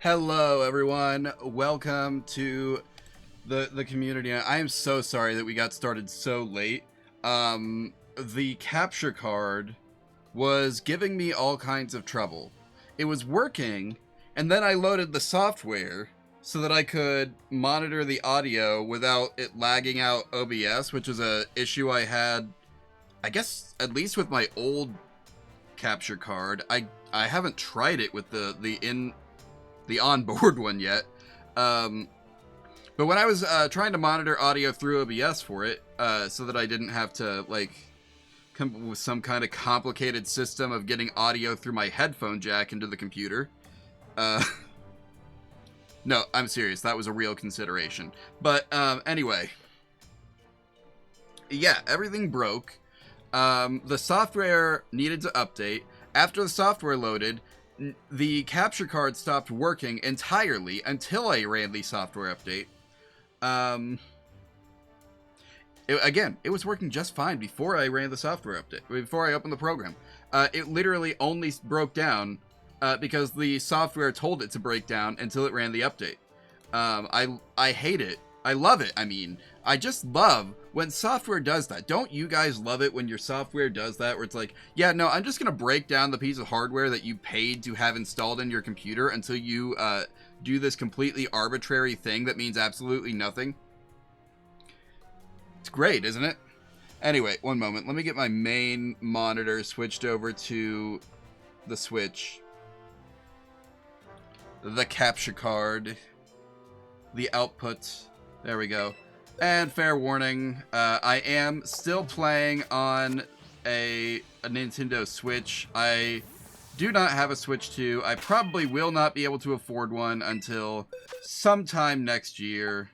Hello, everyone. Welcome to the community. I am so sorry that we got started so late. The capture card was giving me all kinds of trouble. It was working, and then I loaded the software so that I could monitor the audio without it lagging out OBS, which is a issue I had, I guess, at least with my old capture card. I haven't tried it with the onboard one yet. But when I was trying to monitor audio through OBS for it, so that I didn't have to come up with some kind of complicated system of getting audio through my headphone jack into the computer. No, I'm serious. That was a real consideration. But anyway, yeah, everything broke. The software needed to update. After the software loaded, the capture card stopped working entirely until I ran the software update. It was working just fine before I ran the software update, before I opened the program. It literally only broke down because the software told it to break down until it ran the update. I hate it. I love it. I mean, I just love when software does that. Don't you guys love it when your software does that, where it's like, yeah, no, I'm just going to break down the piece of hardware that you paid to have installed in your computer until you do this completely arbitrary thing that means absolutely nothing? It's great, isn't it? Anyway, one moment. Let me get my main monitor switched over to the Switch. The capture card. The output. There we go. And fair warning, I am still playing on a Nintendo Switch. I do not have a Switch 2. I probably will not be able to afford one until sometime next year.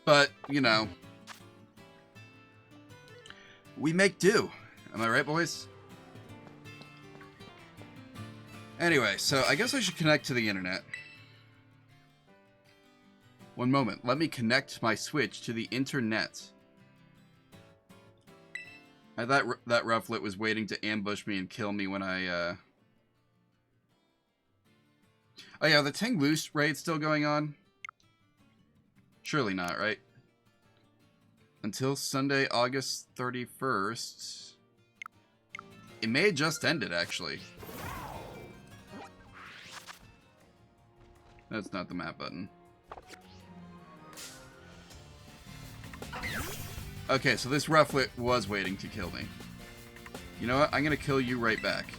But, you know, we make do. Am I right, boys? Anyway, so I guess I should connect to the internet. One moment. Let me connect my Switch to the internet. I thought that Rufflet was waiting to ambush me and kill me when I, Oh yeah, the Ting Loose raid still going on? Surely not, right? Until Sunday, August 31st. It may have just ended, actually. That's not the map button. Okay, so this Rufflet was waiting to kill me. You know what? I'm gonna kill you right back.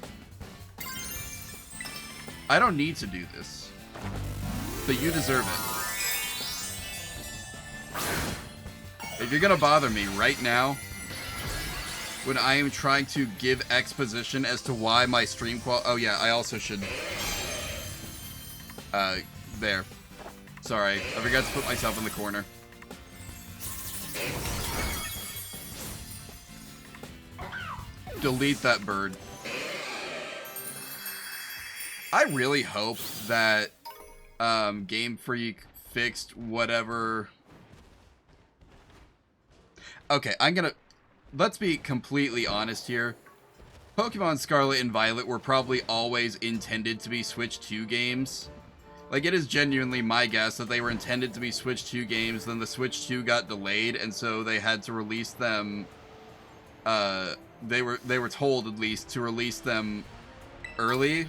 I don't need to do this, but you deserve it. If you're gonna bother me right now, when I am trying to give exposition as to why my stream quality... Oh yeah, I also should... there. Sorry, I forgot to put myself in the corner. Delete that bird. I really hope that Game Freak fixed whatever... Okay, let's be completely honest here. Pokemon Scarlet and Violet were probably always intended to be Switch 2 games. Like, it is genuinely my guess that they were intended to be Switch 2 games, then the Switch 2 got delayed, and so they had to release them, they were told, at least, to release them early.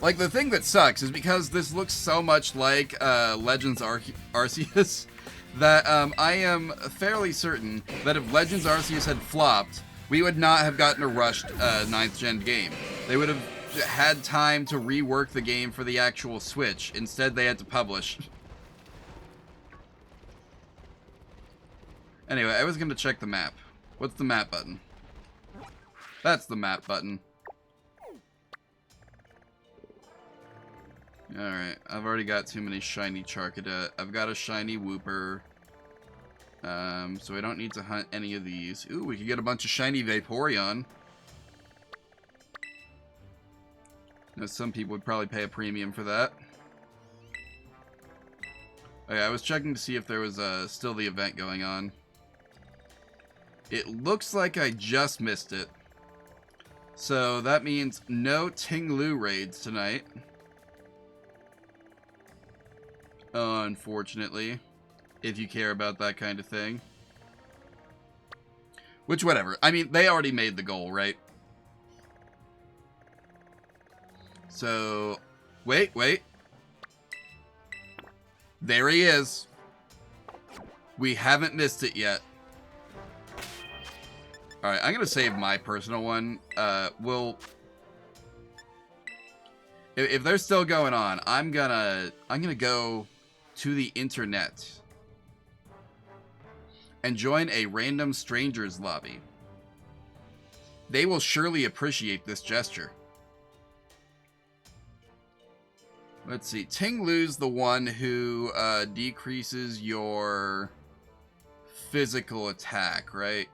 Like, the thing that sucks is because this looks so much like Legends Arceus that I am fairly certain that if Legends Arceus had flopped, we would not have gotten a rushed 9th gen game. They would have had time to rework the game for the actual Switch. Instead, they had to publish. Anyway, I was going to check the map. What's the map button? That's the map button. Alright, I've already got too many shiny Charcadet. I've got a shiny Wooper. So I don't need to hunt any of these. Ooh, we could get a bunch of shiny Vaporeon. Now, some people would probably pay a premium for that. Okay, I was checking to see if there was still the event going on. It looks like I just missed it. So that means no Ting-Lu raids tonight. Unfortunately, if you care about that kind of thing. Which, whatever. I mean, they already made the goal, right? So, wait. There he is. We haven't missed it yet. Alright, I'm gonna save my personal one. If they're still going on, I'm gonna go to the internet and join a random strangers lobby. They will surely appreciate this gesture. Let's see. Ting-Lu's the one who decreases your physical attack, right?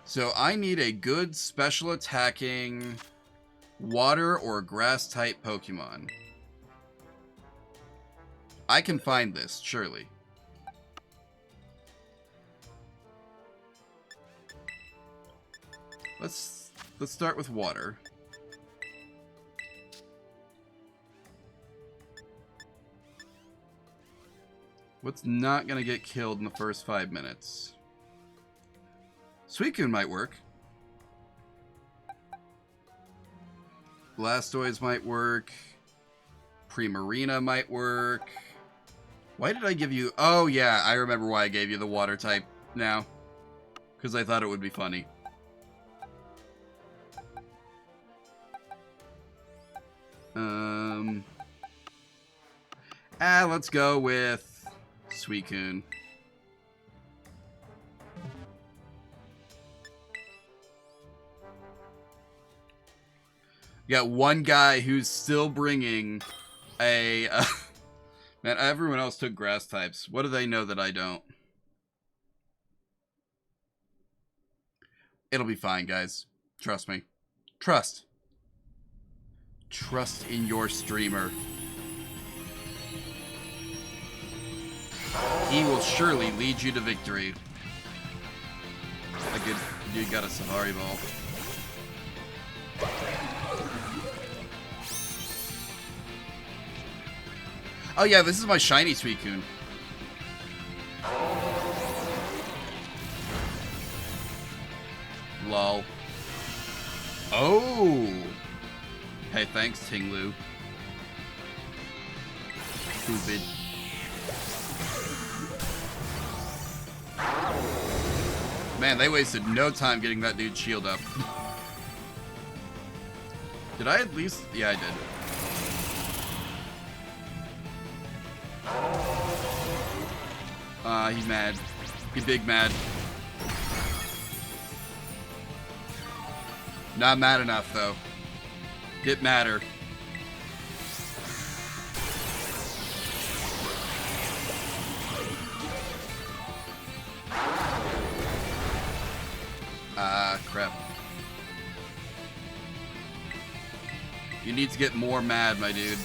So I need a good special attacking water or grass type Pokemon. I can find this, surely. Let's start with water. What's not gonna get killed in the first 5 minutes? Suicune might work. Blastoise might work. Primarina might work. Why did I give you... Oh, yeah, I remember why I gave you the water type now. Because I thought it would be funny. Let's go with Suicune. You got one guy who's still bringing a... Man, everyone else took grass types. What do they know that I don't? It'll be fine, guys. Trust me. Trust. Trust in your streamer. He will surely lead you to victory. A good dude got a Safari Ball. Oh yeah, this is my shiny Suicune. Lol. Oh! Hey, thanks, Ting-Lu. Stupid. Man, they wasted no time getting that dude's shield up. Did I at least... Yeah, I did. He's mad. He's big mad. Not mad enough, though. Get madder. Crap. You need to get more mad, my dude.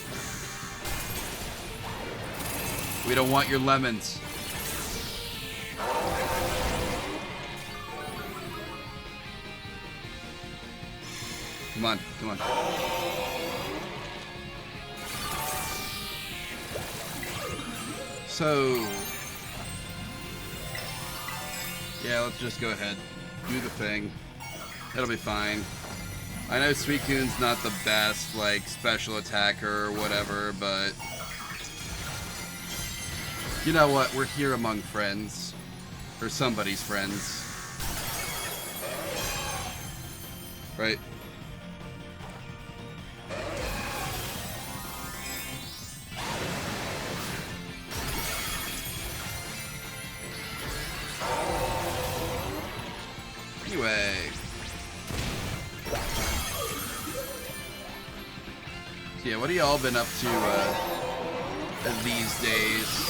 We don't want your lemons. Come on, come on. So... yeah, let's just go ahead. Do the thing. It'll be fine. I know Suicune's not the best, like, special attacker or whatever, but... you know what? We're here among friends. Or somebody's friends. Right? Anyway. So yeah, what have y'all been up to these days?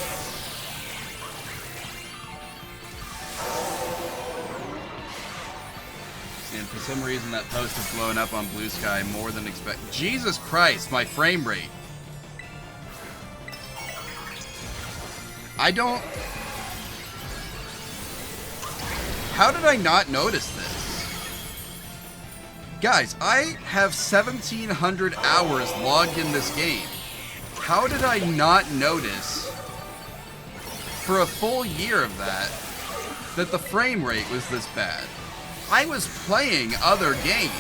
And for some reason that post is blowing up on Blue Sky more than expected. Jesus Christ, my frame rate. I don't... How did I not notice this? Guys, I have 1,700 hours logged in this game. How did I not notice, for a full year of that the frame rate was this bad? I was playing other games.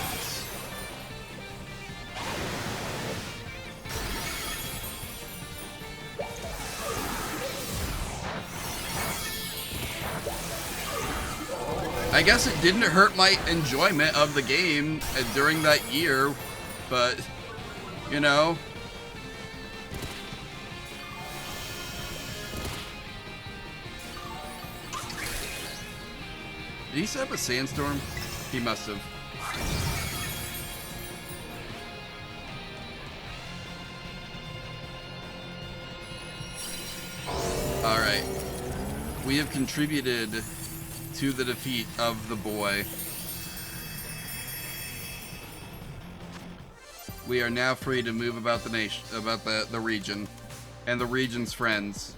I guess it didn't hurt my enjoyment of the game during that year, but, you know. Did he set up a sandstorm? He must have. Alright. We have contributed to the defeat of the boy. We are now free to move about the nation, about the region, and the region's friends.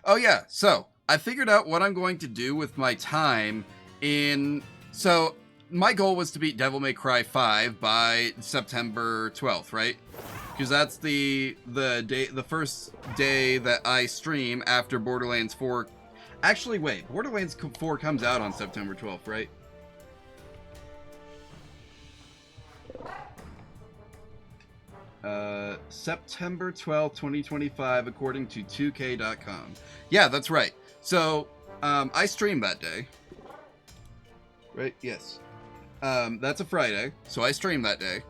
Oh yeah, so I figured out what I'm going to do with my time in... So my goal was to beat Devil May Cry 5 by September 12th, right? Because that's the first day that I stream after Borderlands 4. Actually, wait, Borderlands 4 comes out on September 12th, right? September 12th, 2025, according to 2K.com. Yeah, that's right. So, I streamed that day. Right? Yes. That's a Friday, so I streamed that day.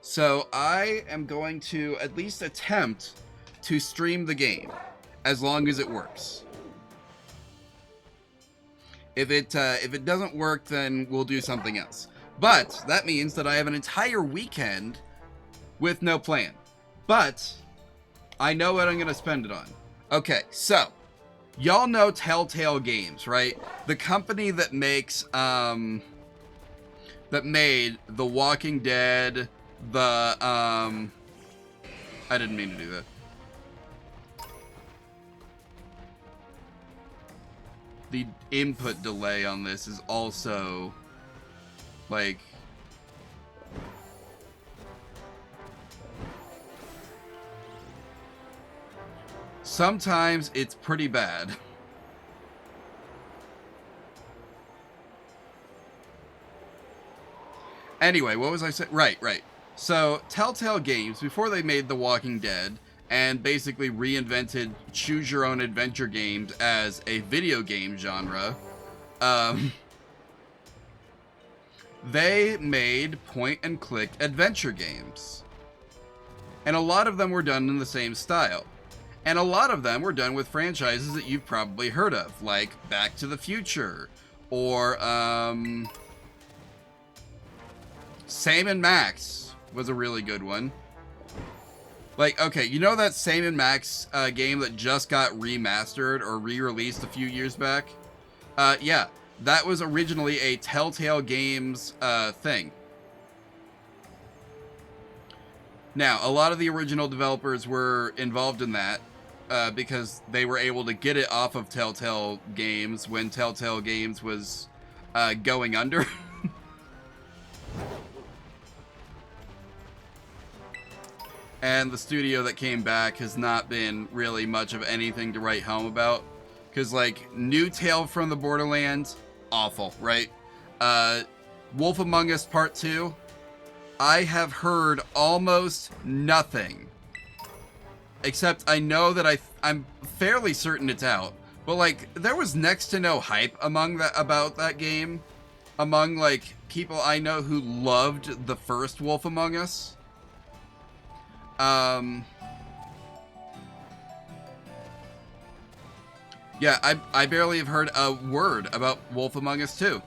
So, I am going to at least attempt to stream the game, as long as it works. If it doesn't work, then we'll do something else. But, that means that I have an entire weekend with no plan. But I know what I'm going to spend it on. Okay, so y'all know Telltale Games, right? The company that makes that made The Walking Dead, I didn't mean to do that. The input delay on this is also like sometimes it's pretty bad. Anyway, what was I saying? Right. So, Telltale Games, before they made The Walking Dead, and basically reinvented choose-your-own-adventure games as a video game genre, they made point-and-click adventure games. And a lot of them were done in the same style. And a lot of them were done with franchises that you've probably heard of, like Back to the Future, or Sam & Max was a really good one. Like, okay, you know that Sam & Max game that just got remastered or re-released a few years back? Yeah, that was originally a Telltale Games thing. Now, a lot of the original developers were involved in that, because they were able to get it off of Telltale Games when Telltale Games was going under. And the studio that came back has not been really much of anything to write home about. Because, like, New Tale from the Borderlands, awful, right? Wolf Among Us Part 2, I have heard almost nothing. Except I know that I'm fairly certain it's out. But, like, there was next to no hype about that game. Among, like, people I know who loved the first Wolf Among Us. Yeah, I barely have heard a word about Wolf Among Us 2.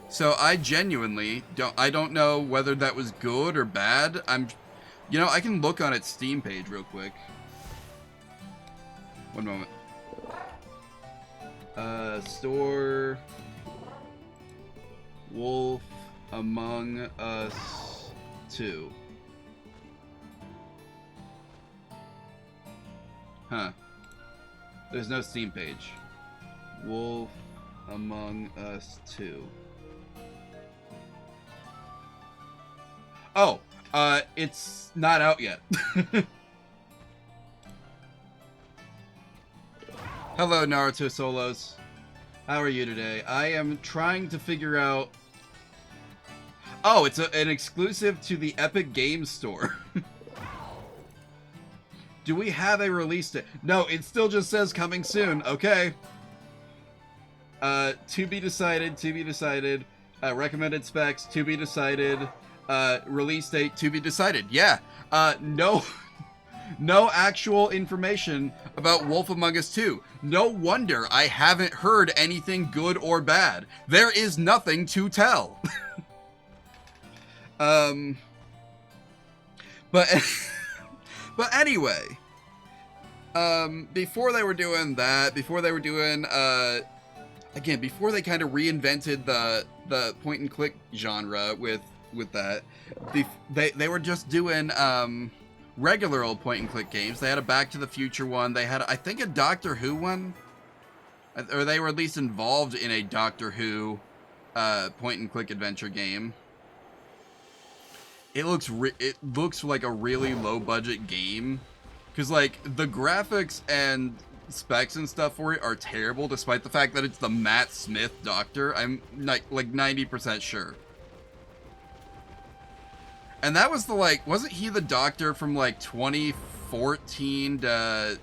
So I genuinely don't know whether that was good or bad. You know, I can look on its Steam page real quick. One moment. Store Wolf Among Us 2. Huh. There's no Steam page. Wolf Among Us 2. Oh, it's not out yet. Hello, Naruto Solos. How are you today? I am trying to figure out... Oh, it's an exclusive to the Epic Games Store. Do we have a release date? No, it still just says coming soon. Okay. To be decided, to be decided. Recommended specs, to be decided. Release date, to be decided. Yeah. No... No actual information about Wolf Among Us 2. No wonder I haven't heard anything good or bad. There is nothing to tell. But anyway, before they were doing that, before they were doing, again, before they kind of reinvented the point and click genre with that, they were just doing, regular old point and click games. They had a Back to the Future one. They had, I think, a Doctor Who one, or they were at least involved in a Doctor Who point and click adventure game. It looks like a really low budget game, because like the graphics and specs and stuff for it are terrible, despite the fact that it's the Matt Smith Doctor. I'm like 90% sure. And that was the, like, wasn't he the Doctor from, like, 2014 to...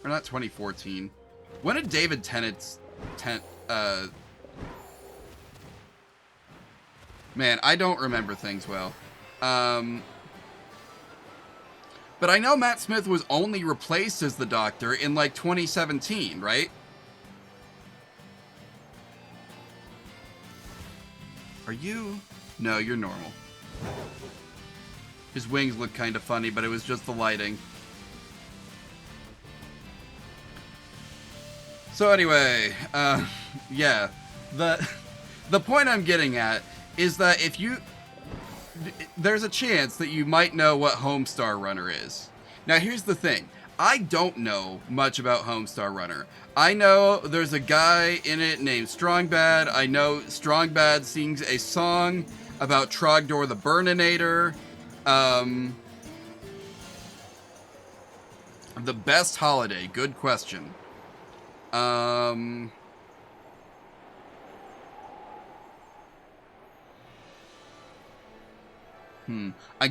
Or not 2014. When did David Tennant's... Man, I don't remember things well. But I know Matt Smith was only replaced as the Doctor in, like, 2017, right? Are you... No, you're normal. His wings look kind of funny, but it was just the lighting. So anyway, yeah. The point I'm getting at is that if you... There's a chance that you might know what Homestar Runner is. Now here's the thing. I don't know much about Homestar Runner. I know there's a guy in it named Strongbad. I know Strongbad sings a song about Trogdor the Burninator. The best holiday. Good question. I'm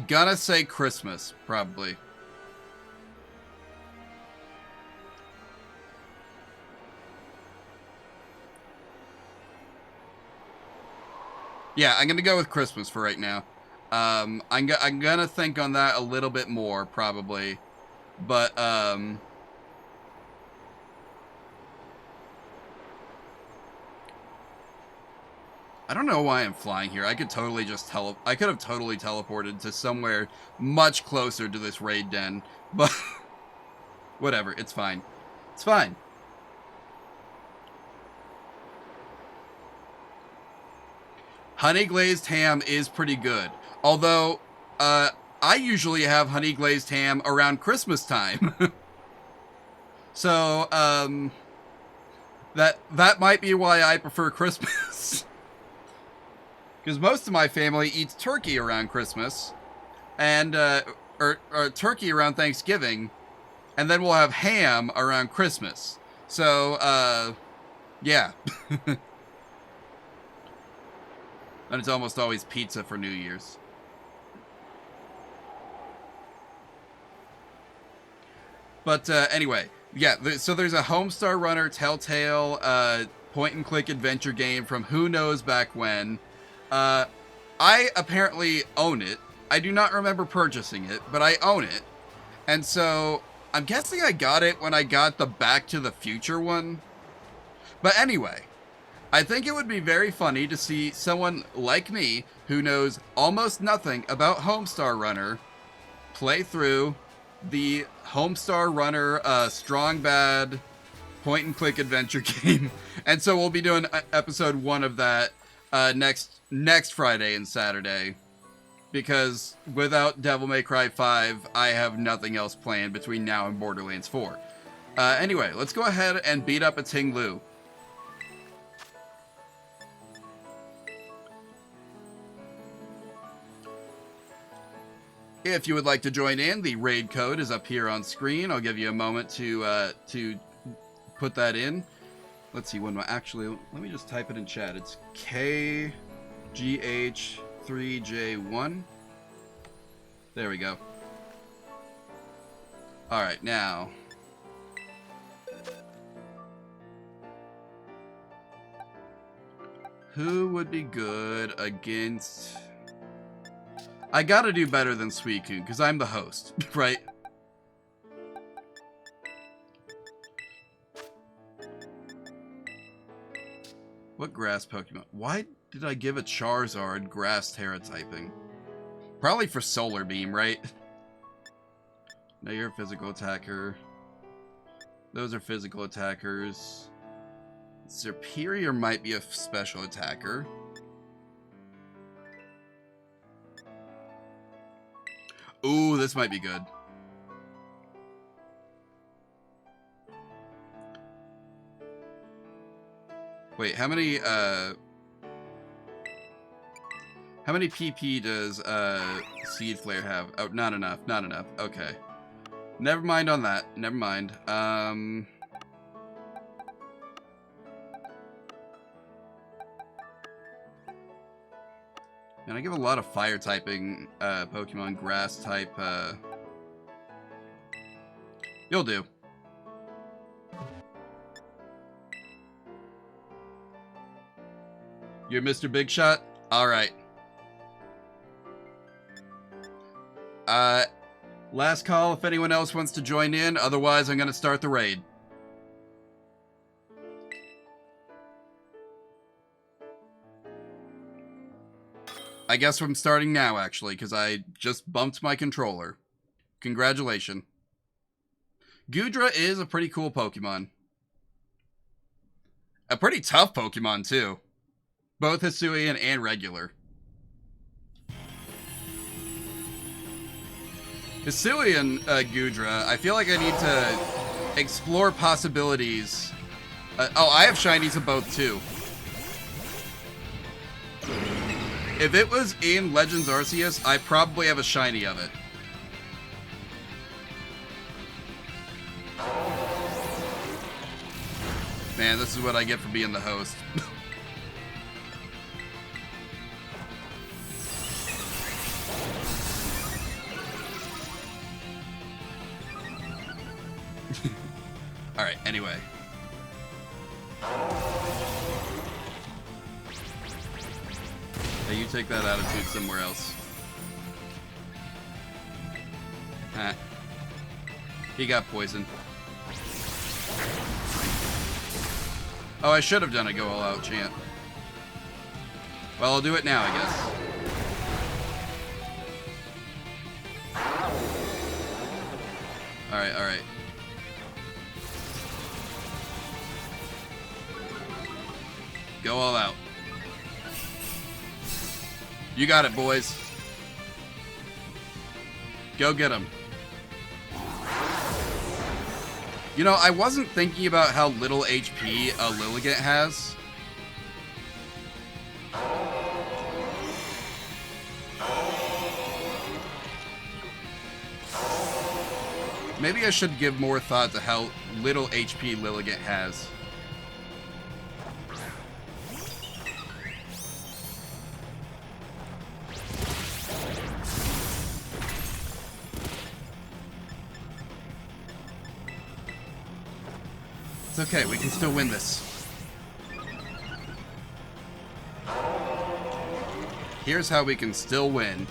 gonna say Christmas, probably. Yeah, I'm gonna go with Christmas for right now. I'm gonna think on that a little bit more, probably. But, I don't know why I'm flying here. I could totally just I could have totally teleported to somewhere much closer to this raid den. But, whatever, it's fine. It's fine. Honey glazed ham is pretty good. Although, I usually have honey glazed ham around Christmas time. So, that might be why I prefer Christmas. Because most of my family eats turkey around Christmas. And, or turkey around Thanksgiving. And then we'll have ham around Christmas. So, yeah. And it's almost always pizza for New Year's. But anyway, yeah, so there's a Homestar Runner Telltale point-and-click adventure game from who knows back when. I apparently own it. I do not remember purchasing it, but I own it. And so, I'm guessing I got it when I got the Back to the Future one. But anyway... I think it would be very funny to see someone like me, who knows almost nothing about Homestar Runner, play through the Homestar Runner Strong Bad point-and-click adventure game. And so we'll be doing episode 1 of that next next Friday and Saturday. Because without Devil May Cry 5, I have nothing else planned between now and Borderlands 4. Anyway, let's go ahead and beat up a Ting Lu. If you would like to join in, the raid code is up here on screen. I'll give you a moment to put that in. Let's see, actually, let me just type it in chat. It's KGH3J1. There we go. Alright, now. Who would be good against... I gotta do better than Suicune, because I'm the host, right? What grass Pokemon? Why did I give a Charizard grass Terra typing? Probably for Solar Beam, right? No, you're a physical attacker. Those are physical attackers. Superior might be a special attacker. Ooh, this might be good. Wait, how many PP does Seed Flare have? Oh, not enough, not enough. Okay. Never mind on that. Never mind. And I give a lot of fire typing Pokemon, grass type. You'll do. You're Mr. Big Shot? Alright. Last call if anyone else wants to join in. Otherwise, I'm going to start the raid. I guess I'm starting now, actually, because I just bumped my controller. Congratulations. Goodra is a pretty cool Pokemon. A pretty tough Pokemon, too. Both Hisuian and regular. Hisuian Goodra, I feel like I need to explore possibilities. Oh, I have shinies of both, too. If it was in Legends Arceus, I probably have a shiny of it. Man, this is what I get for being the host. Alright, anyway. Hey, you take that attitude somewhere else. Huh. He got poisoned. Oh, I should have done a go all out chant. Well, I'll do it now, I guess. Alright, alright. Go all out. You got it, boys. Go get him. You know, I wasn't thinking about how little HP a Lilligant has. Maybe I should give more thought to how little HP Lilligant has. It's okay, we can still win this. Here's how we can still win.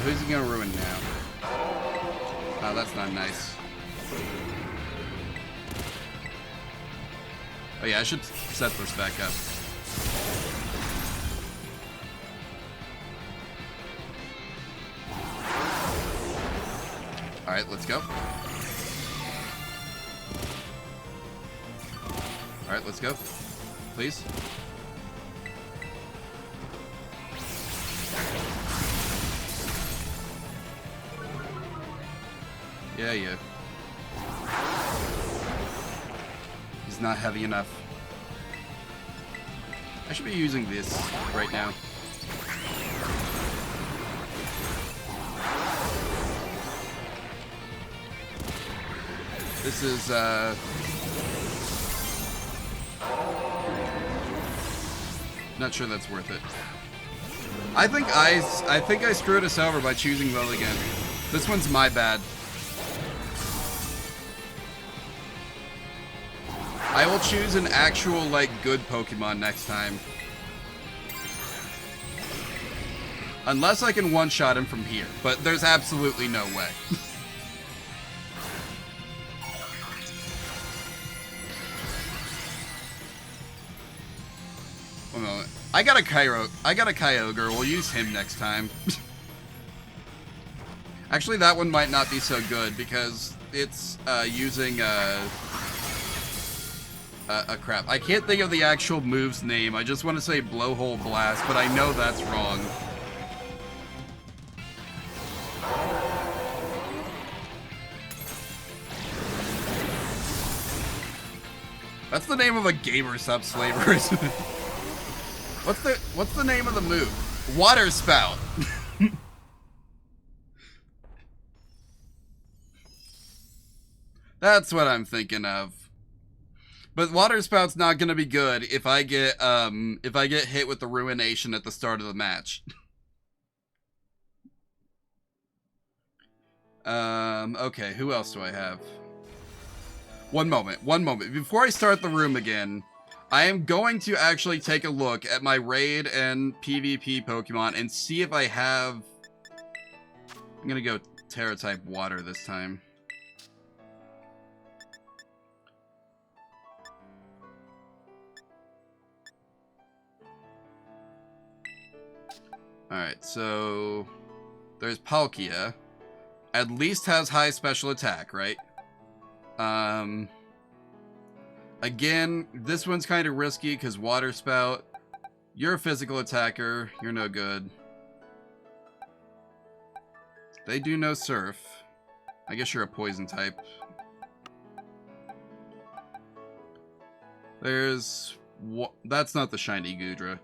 Who's he gonna ruin now? Oh, that's not nice. Oh yeah, I should set this back up. Alright, let's go. Alright, let's go. Please. Yeah, yeah. He's not heavy enough. I should be using this right now. This is, not sure that's worth it. I think I screwed us over by choosing Lilligant. This one's my bad. I will choose an actual, like, good Pokemon next time. Unless I can one-shot him from here, but there's absolutely no way. One moment. I got a Kyogre. We'll use him next time. Actually, that one might not be so good because it's using crap. I can't think of the actual move's name. I just want to say Blowhole Blast, but I know that's wrong. That's the name of a GamerSupps flavor, isn't it? What's the name of the move? Water Spout. That's what I'm thinking of. But Water Spout's not gonna be good if I get hit with the Ruination at the start of the match. Okay, who else do I have? One moment. Before I start the room again, I am going to actually take a look at my raid and PvP Pokemon and see if I have... I'm gonna go Terra-type Water this time. Alright, so... There's Palkia. At least has high special attack, right? Again, this one's kind of risky because Water Spout, you're a physical attacker, you're no good. They do no Surf. I guess you're a poison type. There's... That's not the shiny Goodra.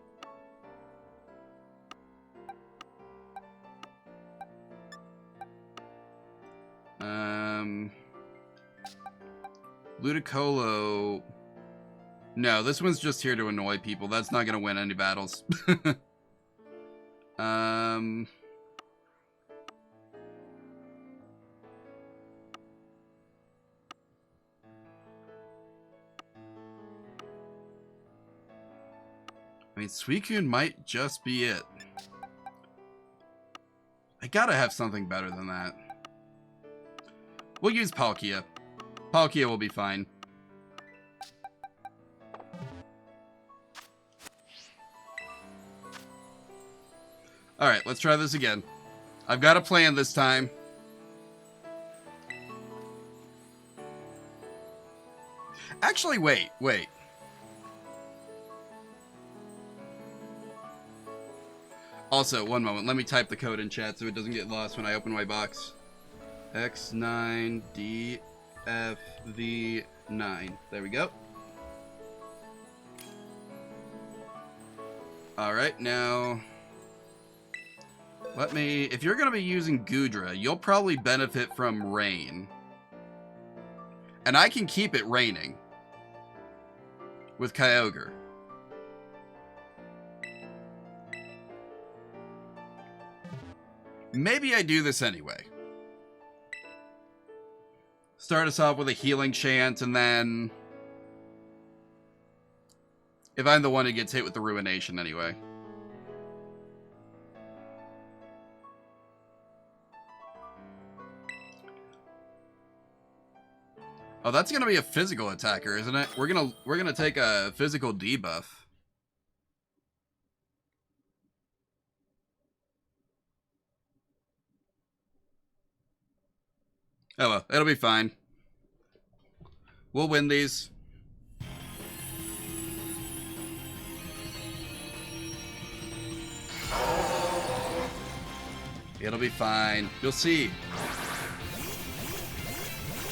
Ludicolo... No, this one's just here to annoy people. That's not gonna win any battles. I mean, Suicune might just be it. I gotta have something better than that. We'll use Palkia. Palkia will be fine. Alright, let's try this again. I've got a plan this time. Actually, wait. Also, one moment. Let me type the code in chat so it doesn't get lost when I open my box. X9DFV9. There we go. Alright, now... Let me... If you're going to be using Goodra, you'll probably benefit from Rain. And I can keep it raining. With Kyogre. Maybe I do this anyway. Start us off with a healing chant, and then... If I'm the one who gets hit with the Ruination anyway. Oh, that's gonna be a physical attacker, isn't it? We're gonna take a physical debuff. Oh well, it'll be fine. We'll win these. It'll be fine. You'll see.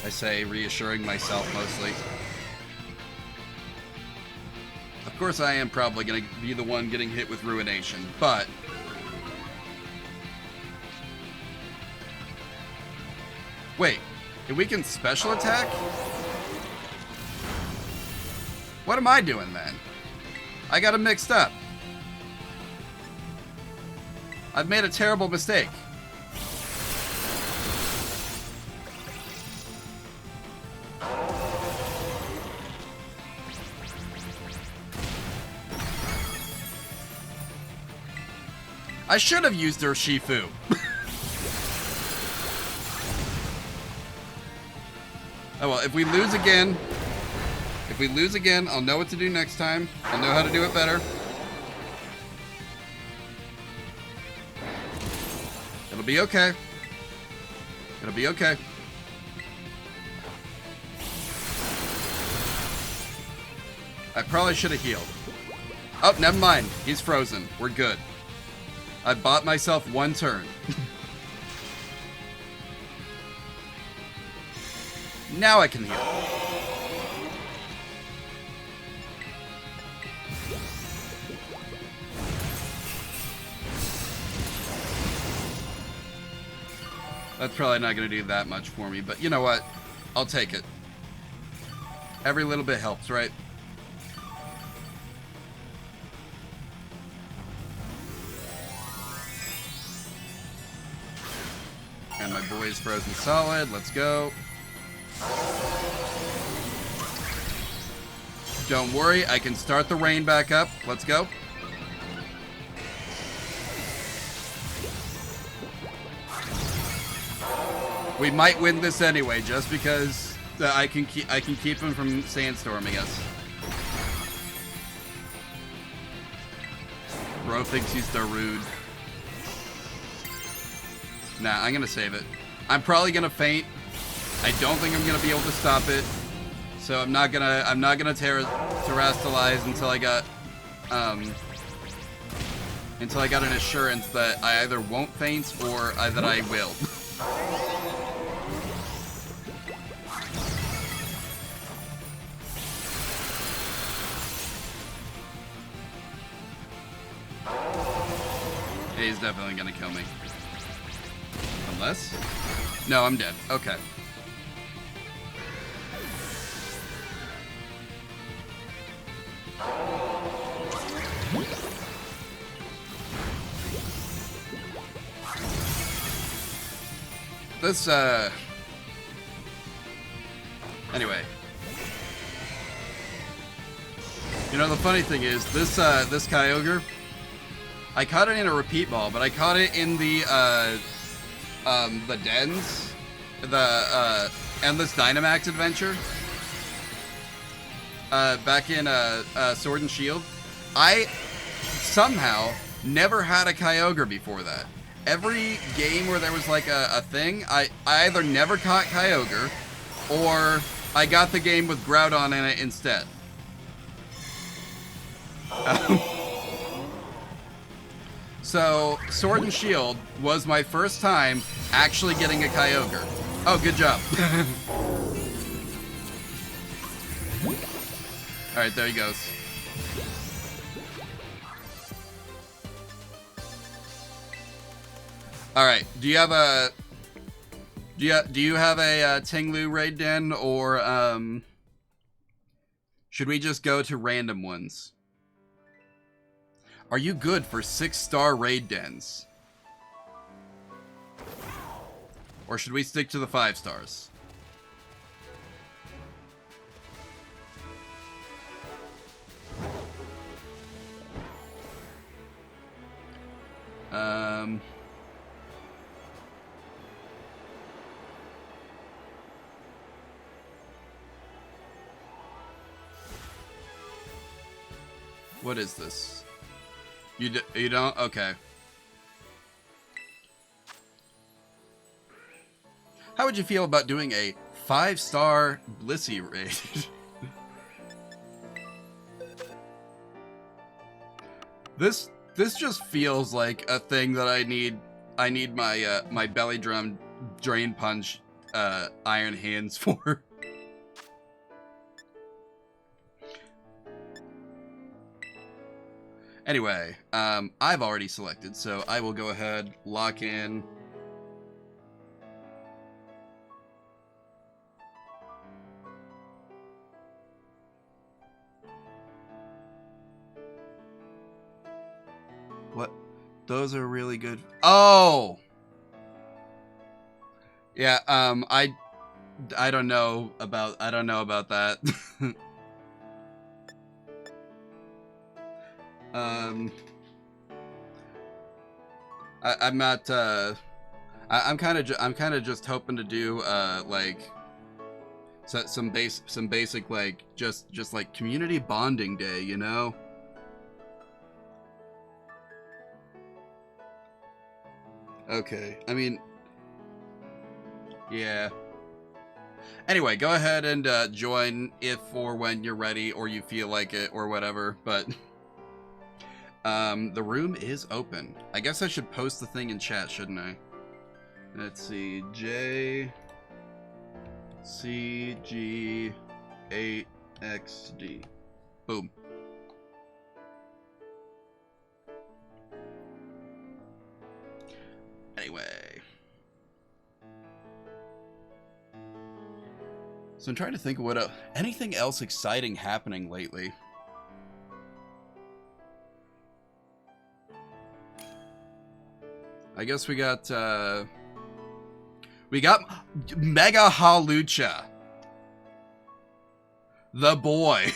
I say, reassuring myself mostly. Of course, I am probably going to be the one getting hit with Ruination, but... Wait, if we can special attack? What am I doing then? I got them mixed up. I've made a terrible mistake. I should have used her Shifu. Oh well, if we lose again, I'll know what to do next time. I'll know how to do it better. It'll be okay. It'll be okay. I probably should have healed. Oh, never mind. He's frozen. We're good. I bought myself one turn. Now I can heal. That's probably not going to do that much for me, but you know what? I'll take it. Every little bit helps, right? And my boy is frozen solid. Let's go. Don't worry, I can start the rain back up. Let's go. We might win this anyway, just because I can keep him from sandstorming us. Bro thinks he's Darude. Nah, I'm gonna save it. I'm probably gonna faint. I don't think I'm gonna be able to stop it. So I'm not gonna terrestrialize until I got an assurance that I either won't faint or that I will. He's definitely gonna kill me. Unless? No, I'm dead. Okay. This, anyway. You know, the funny thing is, this Kyogre, I caught it in a repeat ball, but I caught it in the dens, the, Endless Dynamax adventure, back in, Sword and Shield. I somehow never had a Kyogre before that. Every game where there was like a thing, I either never caught Kyogre, or I got the game with Groudon in it instead. So, Sword and Shield was my first time actually getting a Kyogre. Oh, good job. Alright, there he goes. Alright, do you have a Tinglu raid den, or should we just go to random ones? Are you good for 6-star raid dens? Or should we stick to the 5 stars? What is this? You don't? Okay. how would you feel about doing a 5-star Blissey raid? This just feels like a thing that I need my my belly drum drain punch iron hands for. Anyway, I've already selected, so I will go ahead, lock in. What? Those are really good. Oh! Yeah, I don't know about that. I'm not I'm kind of just hoping to do like some basic like just like community bonding day, you know? Okay. I mean, yeah. Anyway, go ahead and join if or when you're ready or you feel like it or whatever, but the room is open. I guess I should post the thing in chat, shouldn't I? Let's see. JCG8XD. Boom. Anyway. So I'm trying to think of what anything else exciting happening lately. I guess we got Mega Halucha. The boy.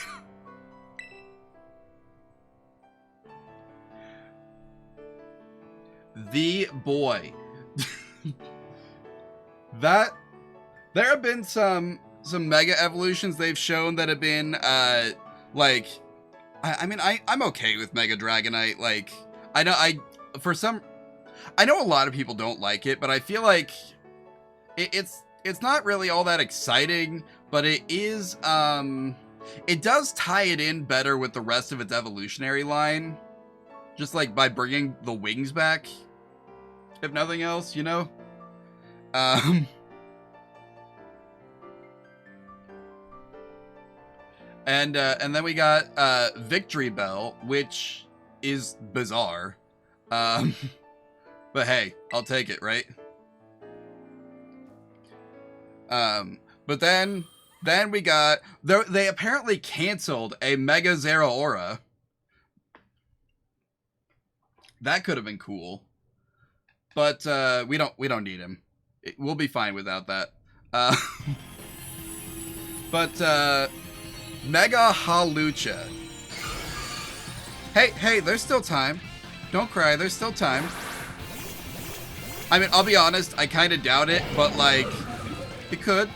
The boy. That there have been some mega evolutions they've shown that have been like I mean I'm okay with Mega Dragonite. Like I know a lot of people don't like it, but I feel like it's not really all that exciting, but it is it does tie it in better with the rest of its evolutionary line, just like by bringing the wings back, if nothing else, you know. And then we got Victory Bell, which is bizarre. But hey, I'll take it, right? But then we got they apparently canceled a Mega Zeraora. That could have been cool. But we don't need him. We'll be fine without that. But Mega Halucha. Hey, there's still time. Don't cry, there's still time. I mean, I'll be honest, I kind of doubt it, but like, they could.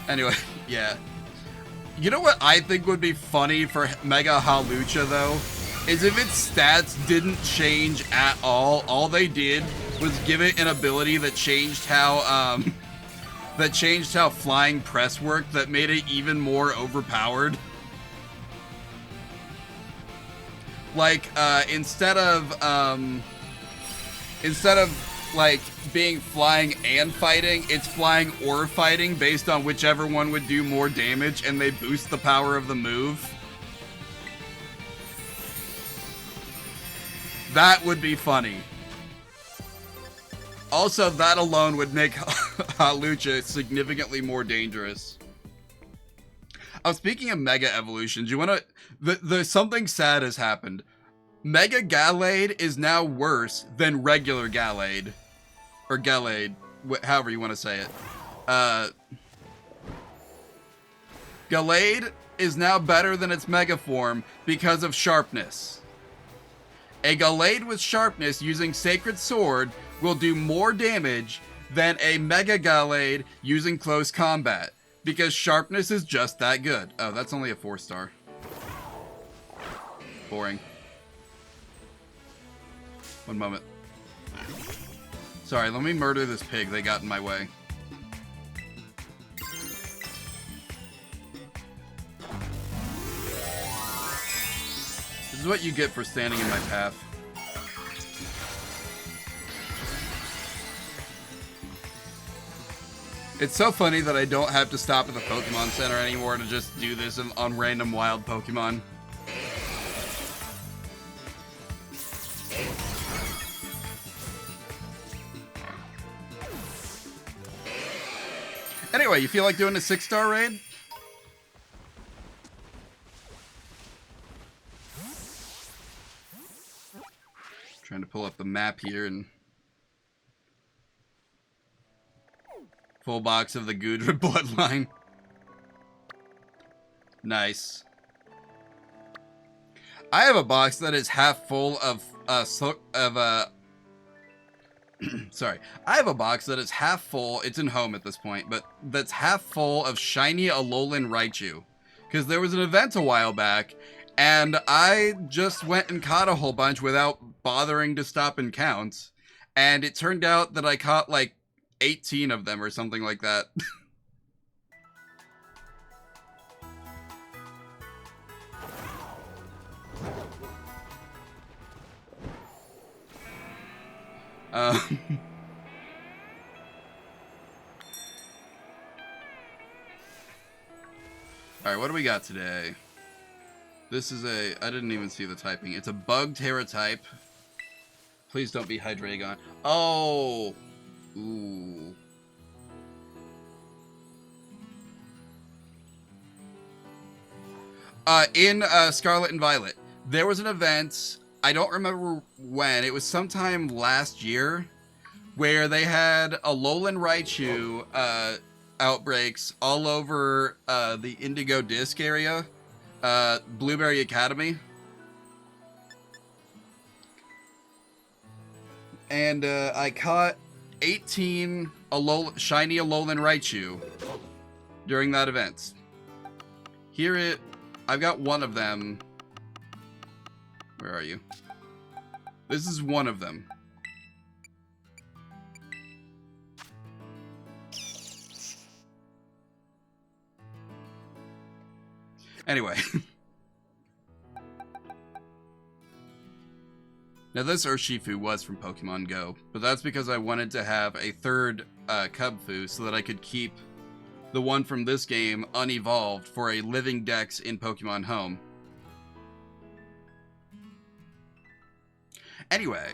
Anyway, yeah. You know what I think would be funny for Mega Halucha, though? Is if its stats didn't change at all. All they did was give it an ability that changed how, flying press worked, that made it even more overpowered. Like, instead of like being flying and fighting, it's flying or fighting based on whichever one would do more damage, and they boost the power of the move. That would be funny. Also, that alone would make Halucha significantly more dangerous. Oh, speaking of Mega Evolutions, you wanna... something sad has happened. Mega Gallade is now worse than regular Gallade. Or Gallade, however you want to say it. Gallade is now better than its Mega form because of sharpness. A Gallade with sharpness using Sacred Sword will do more damage than a Mega Gallade using close combat. Because sharpness is just that good. Oh, that's only a 4-star. Boring. One moment. Sorry, let me murder this pig. They got in my way. This is what you get for standing in my path. It's so funny that I don't have to stop at the Pokemon Center anymore to just do this on random wild Pokemon. Anyway, you feel like doing a 6-star raid? Trying to pull up the map here and... Full box of the Gudra bloodline. Nice. I have a box that is half full of sorry. I have a box that is half full. It's in home at this point, but that's half full of shiny Alolan Raichu. Because there was an event a while back, and I just went and caught a whole bunch without bothering to stop and count. And it turned out that I caught like 18 of them or something like that. Alright, what do we got today? This is a... I didn't even see the typing. It's a bug Terra type. Please don't be Hydreigon. Oh! Ooh. In Scarlet and Violet, there was an event, I don't remember when, it was sometime last year, where they had Alolan Raichu outbreaks all over the Indigo Disc area, Blueberry Academy. And I caught 18 shiny Alolan Raichu during that event. I've got one of them. Where are you? This is one of them. Anyway. Now this Urshifu was from Pokemon Go, but that's because I wanted to have a third Cubfu so that I could keep the one from this game unevolved for a living dex in Pokemon Home. Anyway,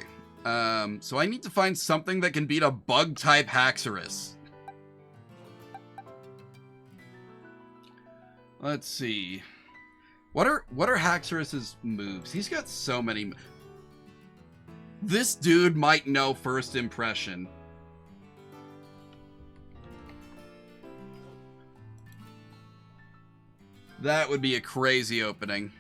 so I need to find something that can beat a bug-type Haxorus. Let's see. What are Haxorus's moves? He's got so many. This dude might know First Impression. That would be a crazy opening.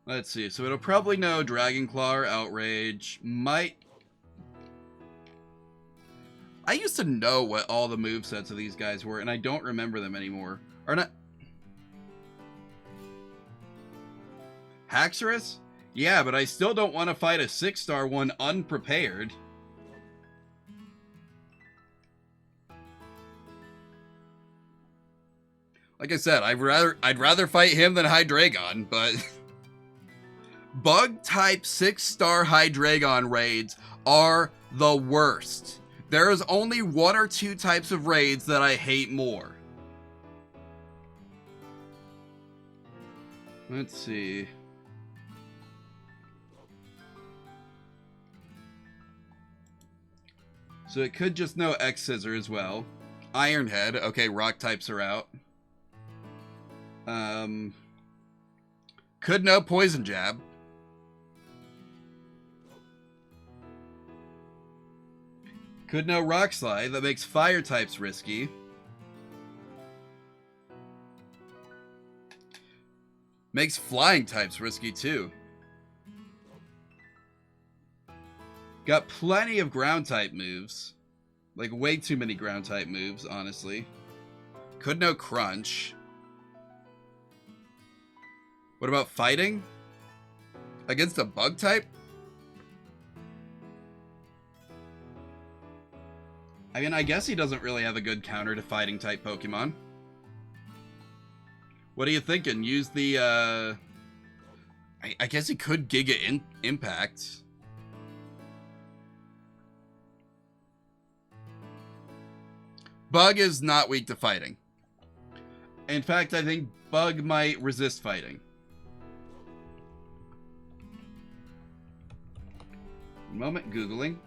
Let's see. So it'll probably know Dragon Claw or Outrage. Might... I used to know what all the movesets of these guys were, and I don't remember them anymore. Or not... Haxorus? Yeah, but I still don't want to fight a 6-star one unprepared. Like I said, I'd rather fight him than Hydreigon, but Bug-type 6-star Hydreigon raids are the worst. There is only one or two types of raids that I hate more. Let's see. So it could just know X-Scissor as well. Iron Head. Okay, rock types are out. Could know Poison Jab. Could know Rock Slide. That makes fire types risky. Makes flying types risky too. Got plenty of ground type moves. Like way too many ground type moves, honestly. Could no crunch. What about fighting? Against a bug type? I mean, I guess he doesn't really have a good counter to fighting type Pokemon. What are you thinking? Use the, I guess he could Giga Impact. Bug is not weak to fighting. In fact, I think Bug might resist fighting. Moment, Googling.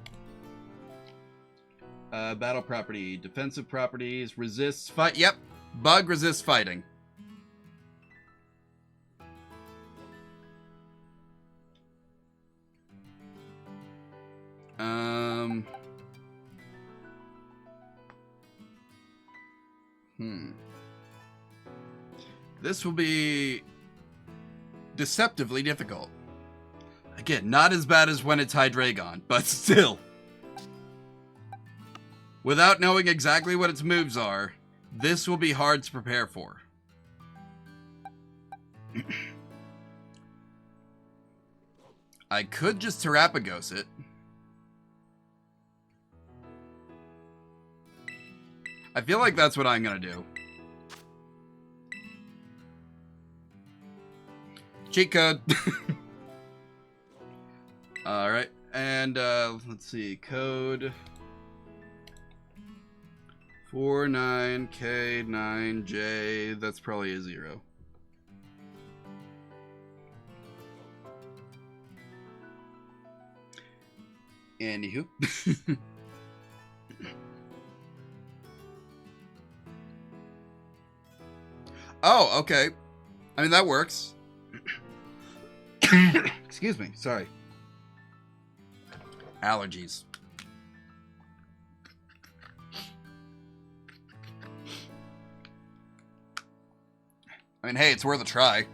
Battle property, defensive properties, resists fight. Yep, Bug resists fighting. This will be deceptively difficult. Again, not as bad as when it's Hydreigon, but still. Without knowing exactly what its moves are, this will be hard to prepare for. I could just Terapagos it. I feel like that's what I'm gonna do. Cheat code. Alright, and let's see, code 49K9J, that's probably a 0. Anywho. Oh, okay. I mean, that works. Excuse me, sorry. Allergies. I mean, hey, it's worth a try.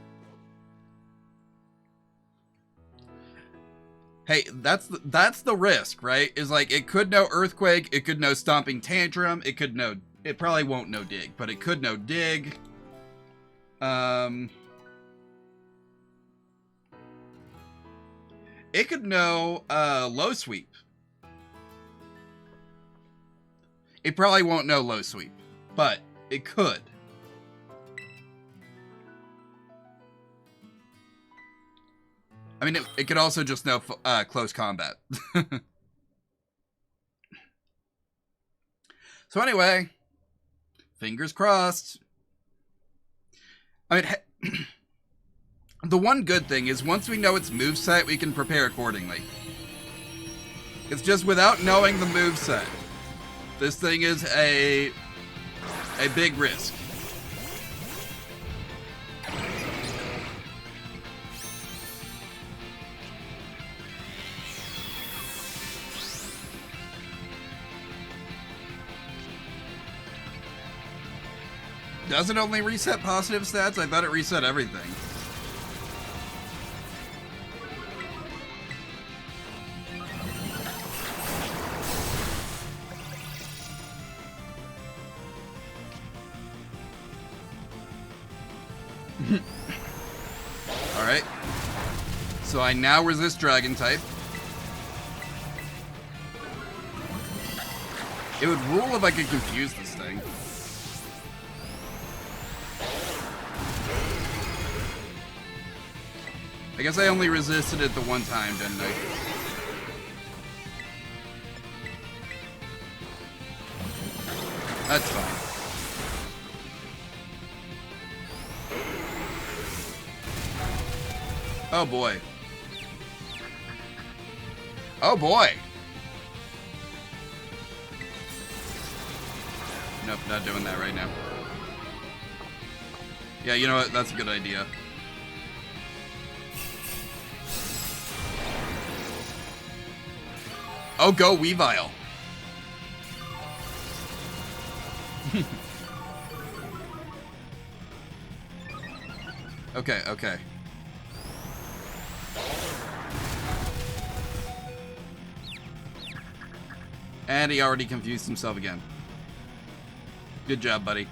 Hey, that's the risk, right? Is like, it could know Earthquake, it could know Stomping Tantrum, it could know, it probably won't know Dig, but it could know Dig. It could know Low Sweep. It probably won't know Low Sweep, but it could. I mean, it could also just know Close Combat. So anyway, fingers crossed. I mean, the one good thing is once we know its moveset, we can prepare accordingly. It's just without knowing the moveset, this thing is a big risk. Does it only reset positive stats? I thought it reset everything. Alright. So I now resist Dragon type. It would rule if I could confuse this thing. I guess I only resisted it the one time, didn't I? That's fine. Oh boy. Oh boy. Nope, not doing that right now. Yeah, you know what? That's a good idea. Oh, go Weavile. Okay, okay. And he already confused himself again. Good job, buddy.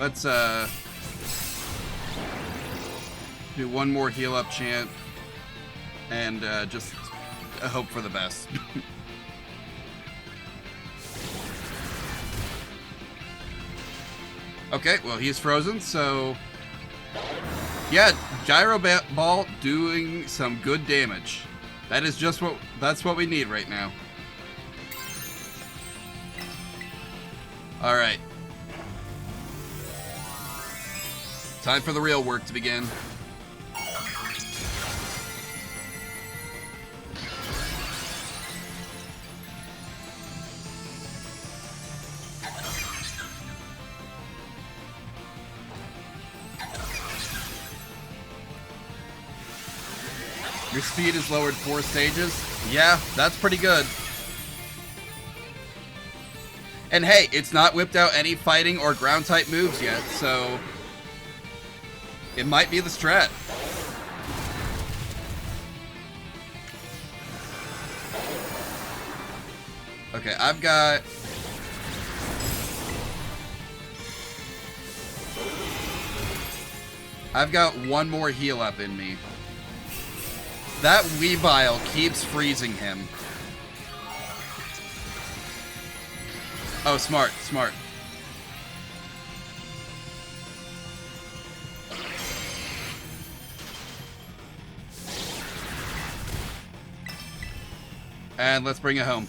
Let's, do one more heal up chant. And, just hope for the best. Okay, well, he's frozen, so... Yeah, Gyro Ball doing some good damage. That is just that's what we need right now. Alright. Time for the real work to begin. Your speed is lowered 4 stages. Yeah, that's pretty good. And hey, it's not whipped out any fighting or ground type moves yet, so it might be the strat. Okay, I've got one more heal up in me. That Weavile keeps freezing him. Oh, smart, smart. And let's bring it home.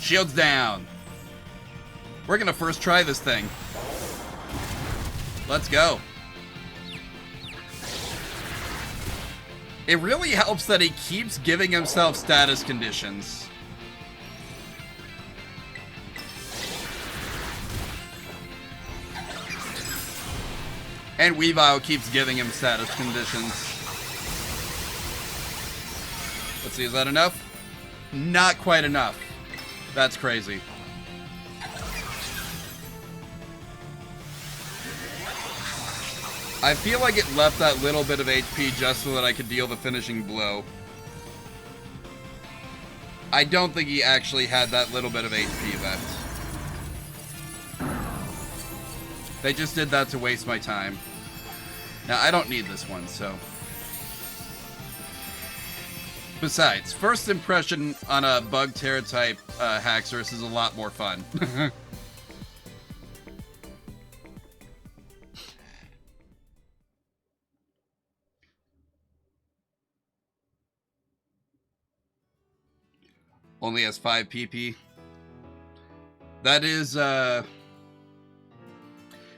Shields down. We're gonna first try this thing. Let's go. It really helps that he keeps giving himself status conditions. And Weavile keeps giving him status conditions. Let's see, is that enough? Not quite enough. That's crazy. I feel like it left that little bit of HP just so that I could deal the finishing blow. I don't think he actually had that little bit of HP left. They just did that to waste my time. Now, I don't need this one, so... Besides, first impression on a bug terror type Haxorus is a lot more fun. Only has 5 PP. That is,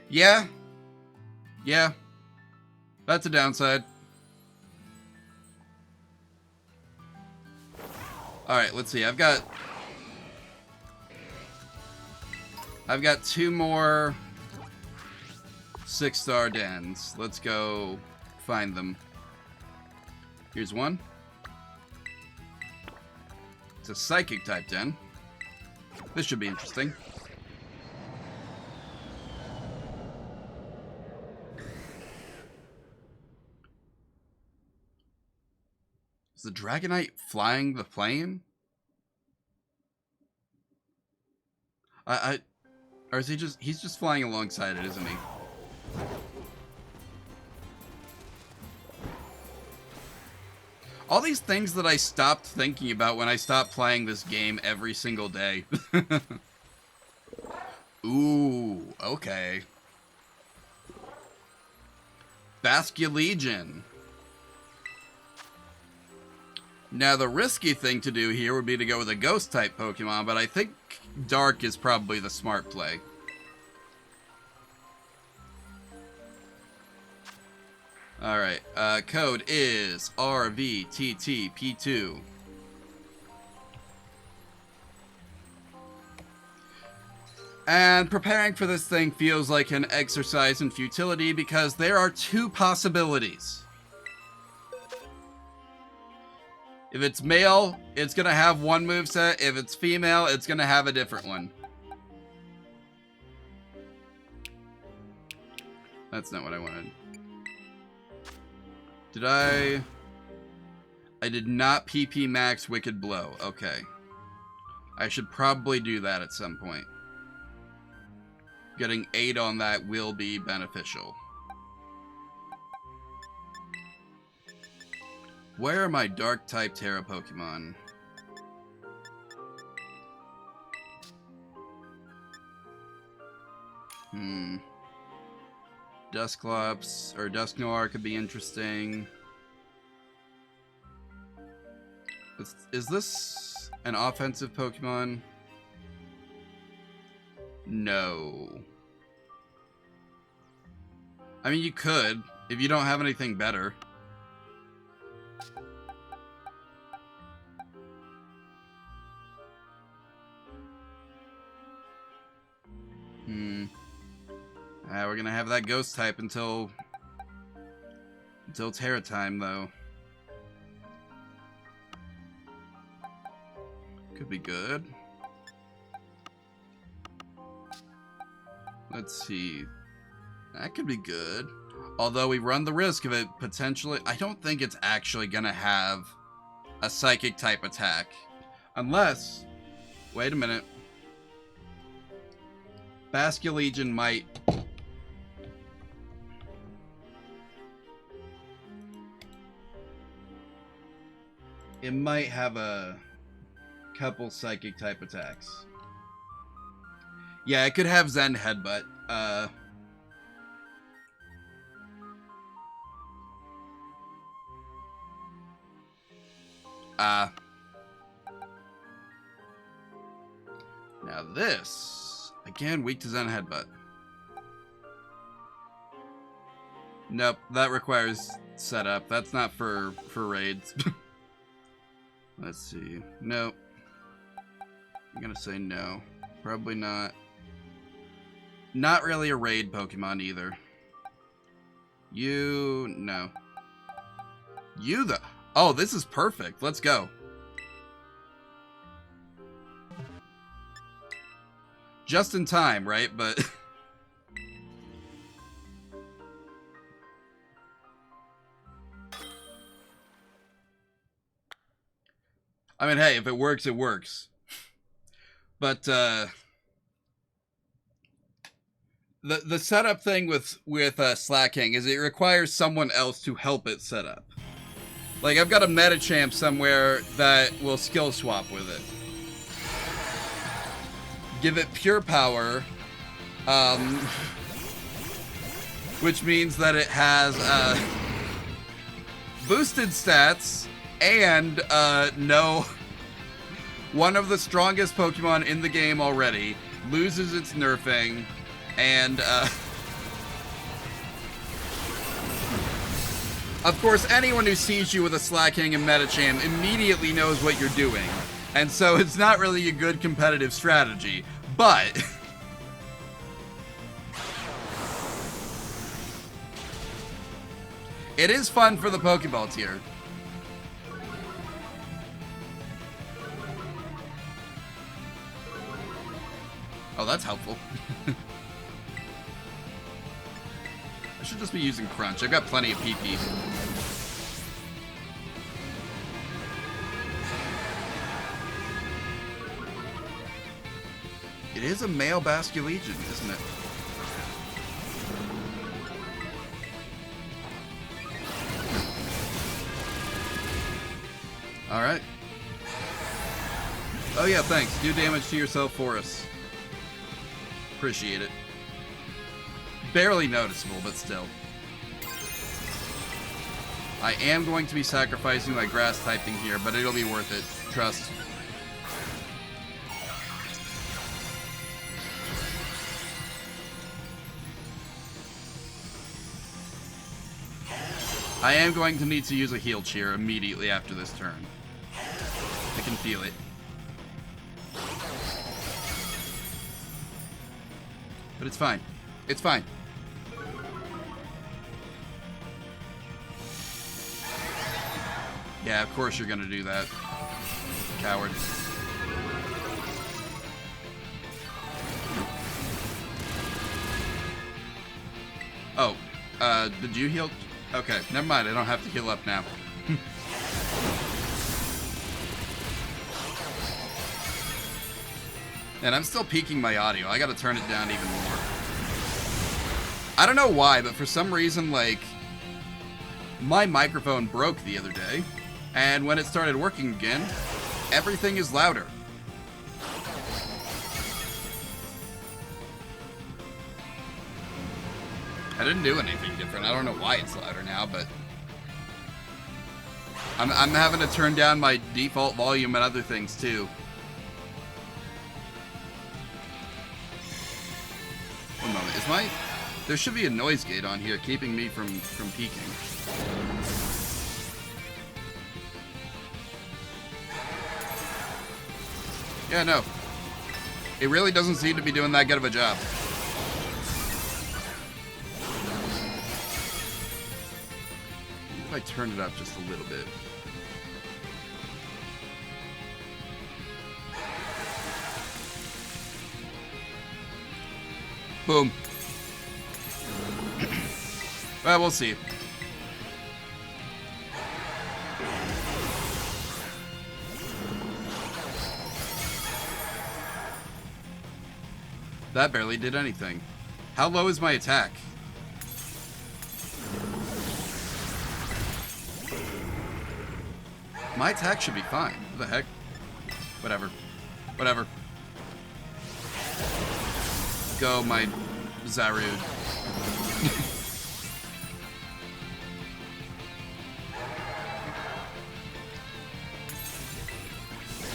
yeah. Yeah. That's a downside. Alright, let's see. I've got 2 more 6-star dens. Let's go find them. Here's one. It's a psychic type den. This should be interesting. Is the Dragonite flying the plane? Or is he's just flying alongside it, isn't he? All these things that I stopped thinking about when I stopped playing this game every single day. Ooh, okay. Basculegion. Now, the risky thing to do here would be to go with a Ghost-type Pokemon, but I think Dark is probably the smart play. Alright, code is RVTTP2. And preparing for this thing feels like an exercise in futility because there are two possibilities. If it's male, it's going to have one moveset. If it's female, it's going to have a different one. That's not what I wanted. Did I did not PP max Wicked Blow. Okay. I should probably do that at some point. Getting 8 on that will be beneficial. Where are my Dark type Terra Pokemon? Dusclops or Dusknoir could be interesting. Is this an offensive Pokemon? No. I mean, you could, if you don't have anything better. We're gonna have that ghost type until Terra time, though. Could be good. Let's see. That could be good. Although we run the risk of it potentially... I don't think it's actually gonna have a psychic type attack. Unless... Wait a minute. Basculegion might... It might have a couple psychic type attacks. Yeah, it could have Zen Headbutt. Now this, again, weak to Zen Headbutt. Nope, that requires setup. That's not for raids. Let's see. Nope. I'm gonna say no. Probably not. Not really a raid Pokemon either. You... no. You the... Oh, this is perfect. Let's go. Just in time, right? But... I mean, hey, if it works, it works. But, the setup thing with Slacking is it requires someone else to help it set up. Like, I've got a Metachamp somewhere that will skill swap with it. Give it pure power, which means that it has, boosted stats and, no... One of the strongest Pokemon in the game already loses its nerfing, and, of course, anyone who sees you with a Slacking and Metacham immediately knows what you're doing, and so it's not really a good competitive strategy, but... It is fun for the Pokeball tier. Oh, that's helpful. I should just be using Crunch. I've got plenty of PP. It is a male Basculegion, isn't it? Alright. Oh yeah, thanks. Do damage to yourself for us. Appreciate it. Barely noticeable, but still. I am going to be sacrificing my grass typing here, but it'll be worth it. Trust. I am going to need to use a Heal Cheer immediately after this turn. I can feel it. But it's fine. It's fine. Yeah, of course you're gonna do that. Coward. Oh, did you heal? Okay, never mind. I don't have to heal up now. And I'm still peaking my audio. I gotta turn it down even more. I don't know why, but for some reason, like, my microphone broke the other day, and when it started working again, everything is louder. I didn't do anything different. I don't know why it's louder now, but I'm having to turn down my default volume and other things too. One moment. Is my... There should be a noise gate on here keeping me from peaking. Yeah, no. It really doesn't seem to be doing that good of a job. If I turn it up just a little bit. Boom. Well, we'll see. That barely did anything. How low is my attack? My attack should be fine. What the heck? Whatever. Whatever. Go, my Zarud.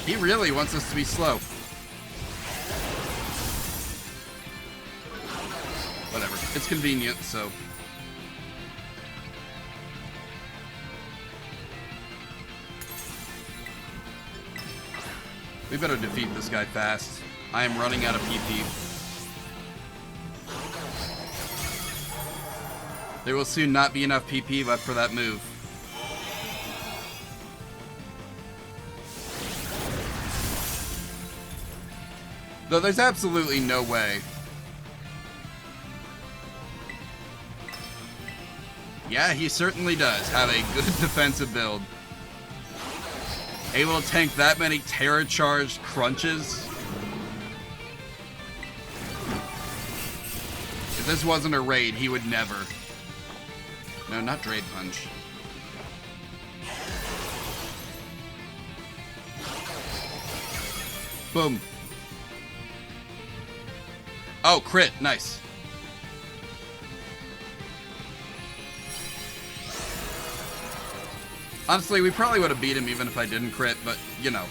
He really wants us to be slow. Whatever. It's convenient, so... We better defeat this guy fast. I am running out of PP. There will soon not be enough PP left for that move. Though there's absolutely no way. Yeah, he certainly does have a good defensive build. Able to tank that many terror-charged crunches. If this wasn't a raid, he would never. No, not Draid Punch. Boom. Oh, crit. Nice. Honestly, we probably would have beat him even if I didn't crit, but, you know.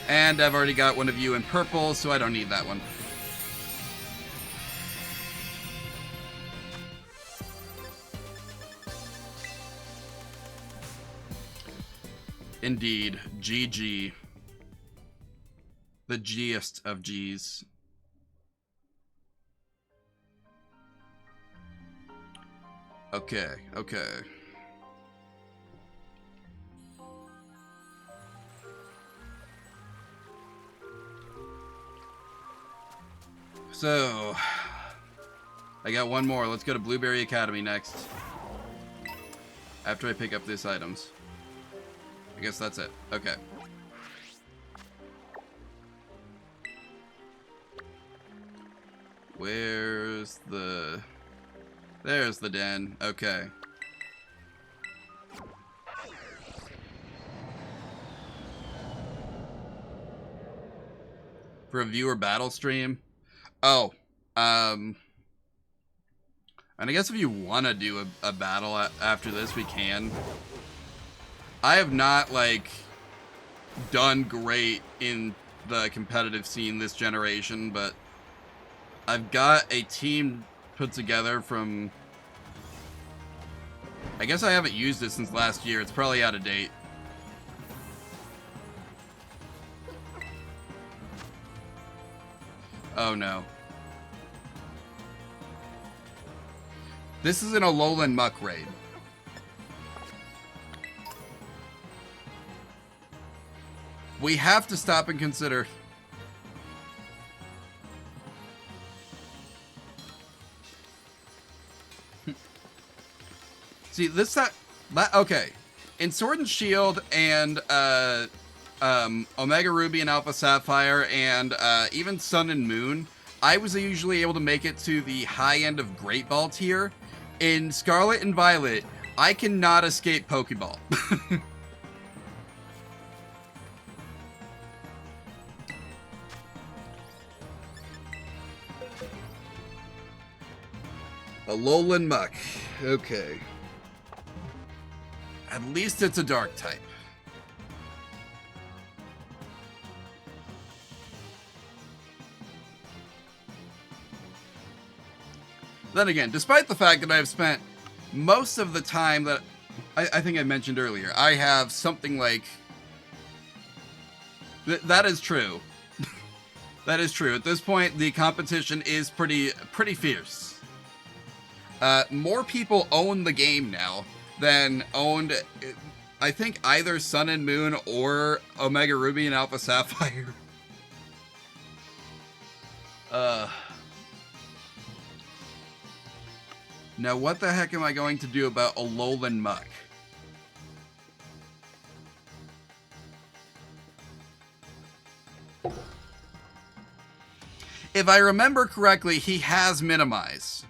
And I've already got one of you in purple, so I don't need that one. Indeed. GG. The G'est of G's. Okay, okay. So, I got one more. Let's go to Blueberry Academy next. After I pick up these items. I guess that's it. Okay. Where's the... There's the den. Okay. For a viewer battle stream? Oh, and I guess if you want to do a battle after this, we can. I have not, like, done great in the competitive scene this generation, but I've got a team put together from... I guess I haven't used it since last year. It's probably out of date. Oh, no. This is an Alolan Muck raid. We have to stop and consider. See, this that okay. In Sword and Shield and Omega Ruby and Alpha Sapphire and even Sun and Moon, I was usually able to make it to the high end of Great Ball tier. In Scarlet and Violet, I cannot escape Pokeball. Alolan Muck. Okay. At least it's a dark type. Then again, despite the fact that I've spent most of the time that I think I mentioned earlier, I have something like... that is true. That is true. At this point, the competition is pretty fierce. More people own the game now than owned, I think, either Sun and Moon or Omega Ruby and Alpha Sapphire. Now what the heck am I going to do about Alolan Muck? If I remember correctly, he has Minimize.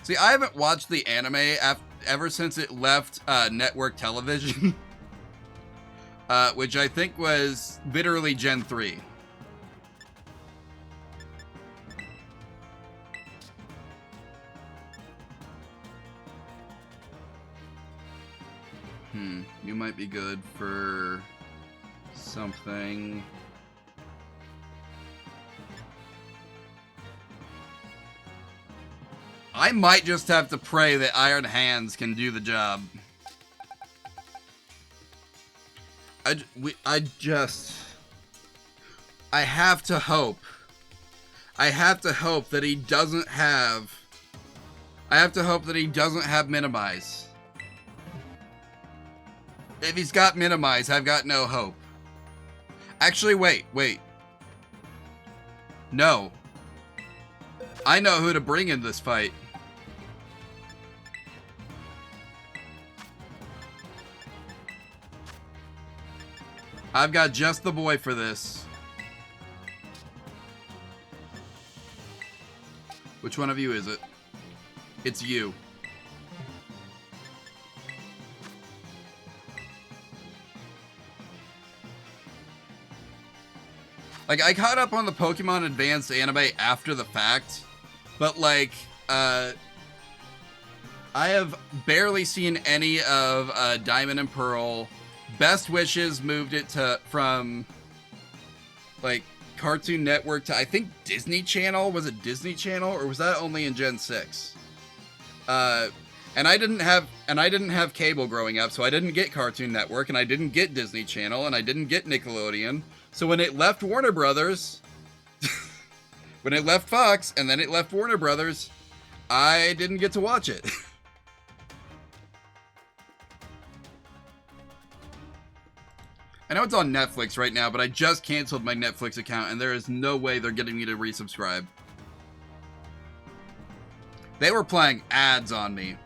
See, I haven't watched the anime ever since it left network television, which I think was literally Gen 3. You might be good for something. I might just have to pray that Iron Hands can do the job. I have to hope. I have to hope that he doesn't have... I have to hope that he doesn't have Minimize. If he's got Minimize, I've got no hope. Actually, wait. No. I know who to bring in this fight. I've got just the boy for this. Which one of you is it? It's you. Like, I caught up on the Pokemon Advanced anime after the fact, but, like, I have barely seen any of Diamond and Pearl. Best Wishes moved it from, like, Cartoon Network to, I think, Disney Channel. Was it Disney Channel, or was that only in Gen 6? And I didn't have cable growing up, so I didn't get Cartoon Network, and I didn't get Disney Channel, and I didn't get Nickelodeon. So when it left Warner Brothers, when it left Fox, and then it left Warner Brothers, I didn't get to watch it. I know it's on Netflix right now, but I just canceled my Netflix account, and there is no way they're getting me to resubscribe. They were playing ads on me.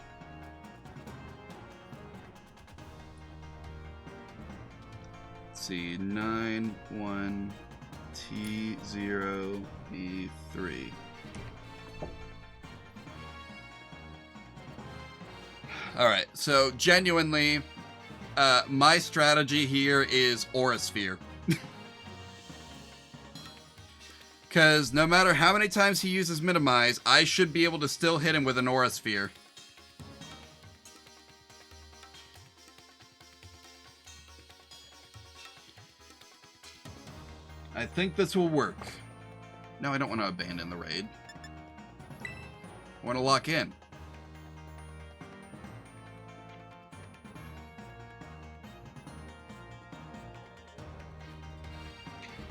Let's see, 91T0B3. Alright, so genuinely, my strategy here is Aura Sphere. Because no matter how many times he uses Minimize, I should be able to still hit him with an Aura Sphere. I think this will work. No, I don't want to abandon the raid. I want to lock in.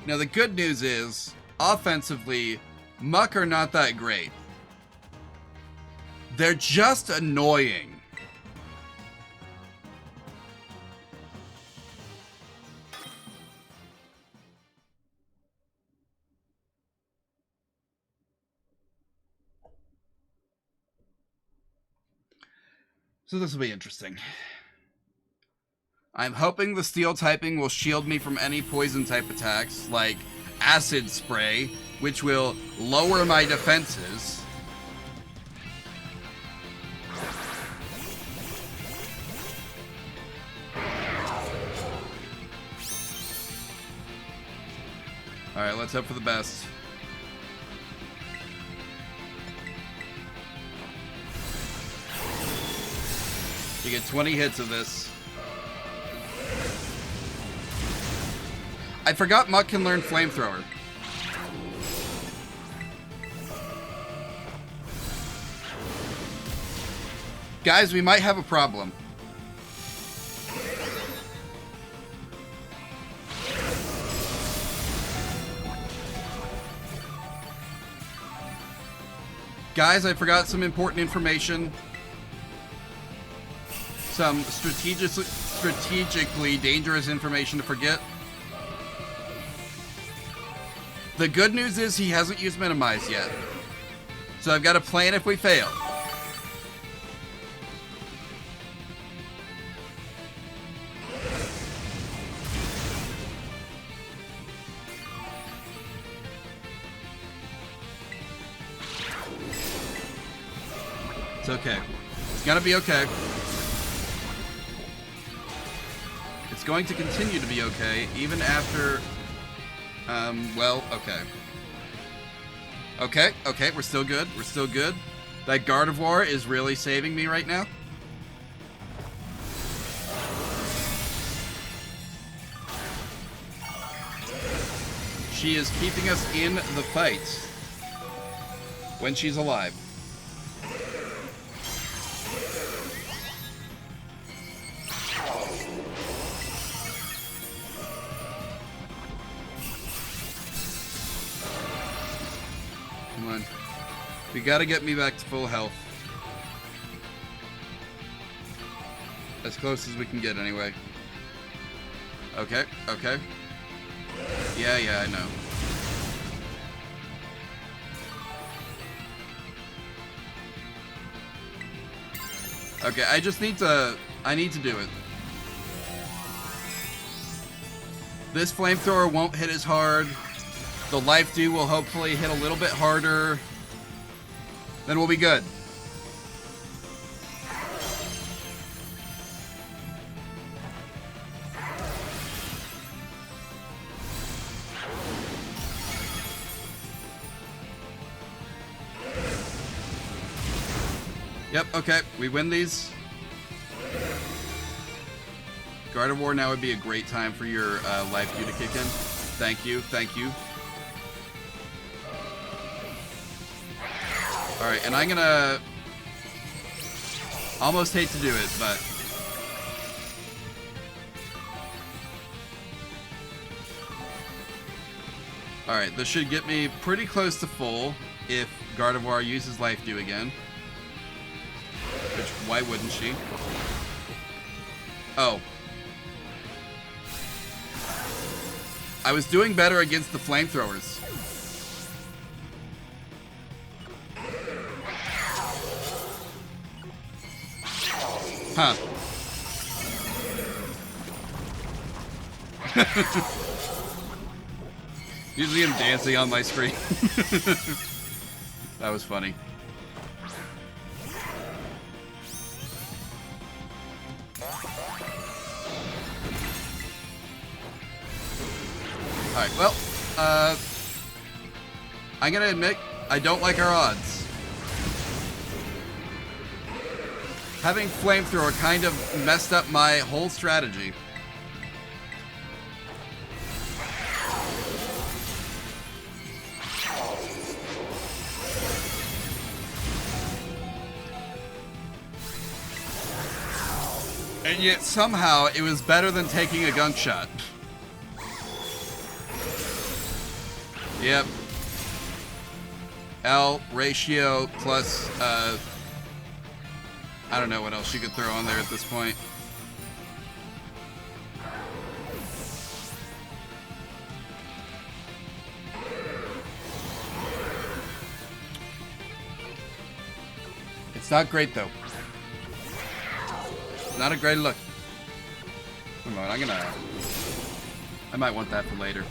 Now, the good news is, offensively, Muck are not that great. They're just annoying. So this will be interesting. I'm hoping the steel typing will shield me from any poison type attacks, like acid spray, which will lower my defenses. Alright, let's hope for the best. You get 20 hits of this. I forgot Muck can learn Flamethrower. Guys, we might have a problem. Guys, I forgot some important information. Some strategically dangerous information to forget. The good news is he hasn't used Minimize yet. So I've got a plan if we fail. It's okay. It's gonna be okay. It's going to continue to be okay, even after... well, okay. Okay, we're still good. We're still good. That Gardevoir is really saving me right now. She is keeping us in the fight when she's alive. Come on. You gotta get me back to full health. As close as we can get, anyway. Okay, okay. Yeah, I know. Okay, I just need to... I need to do it. This Flamethrower won't hit as hard. The Life Dew will hopefully hit a little bit harder. Then we'll be good. Yep, okay, we win these. Gardevoir, now would be a great time for your Life Dew to kick in. Thank you, thank you. Alright, and I'm gonna... almost hate to do it, but... Alright, this should get me pretty close to full if Gardevoir uses Life Dew again. Which, why wouldn't she? Oh. I was doing better against the Flamethrowers. Huh. You see him dancing on my screen. That was funny. Alright, well, I'm gonna admit, I don't like our odds. Having Flamethrower kind of messed up my whole strategy. And yet somehow it was better than taking a gunk shot. Yep. L ratio plus, I don't know what else you could throw on there at this point. It's not great, though. Not a great look. Come on, I might want that for later.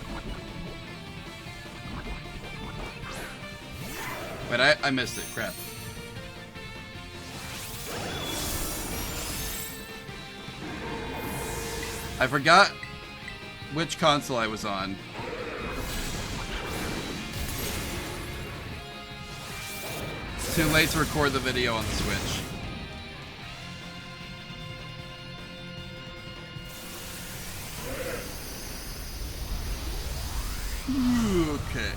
But I missed it. Crap. I forgot which console I was on. It's too late to record the video on the Switch. Okay.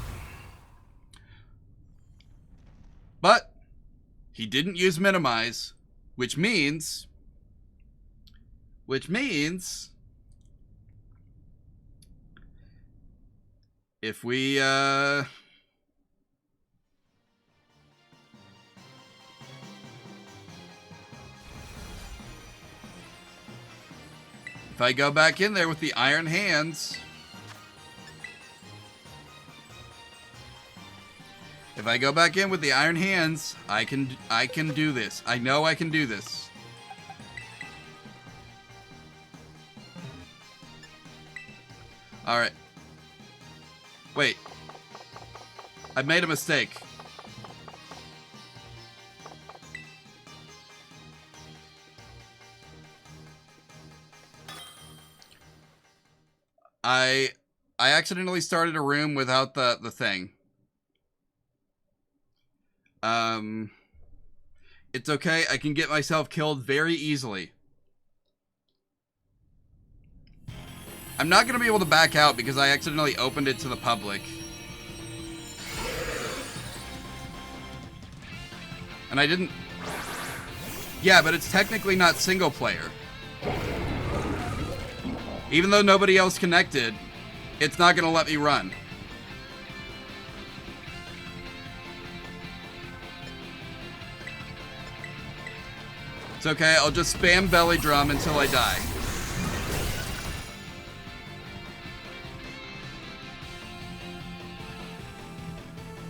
But he didn't use minimize, which means if we if I go back in there with the iron hands, if I go back in with the iron hands, I can do this. I know I can do this. All right. Wait. I made a mistake. I accidentally started a room without the thing. It's okay. I can get myself killed very easily. I'm not going to be able to back out because I accidentally opened it to the public. And I didn't... Yeah, but it's technically not single player. Even though nobody else connected, it's not going to let me run. It's okay, I'll just spam belly drum until I die.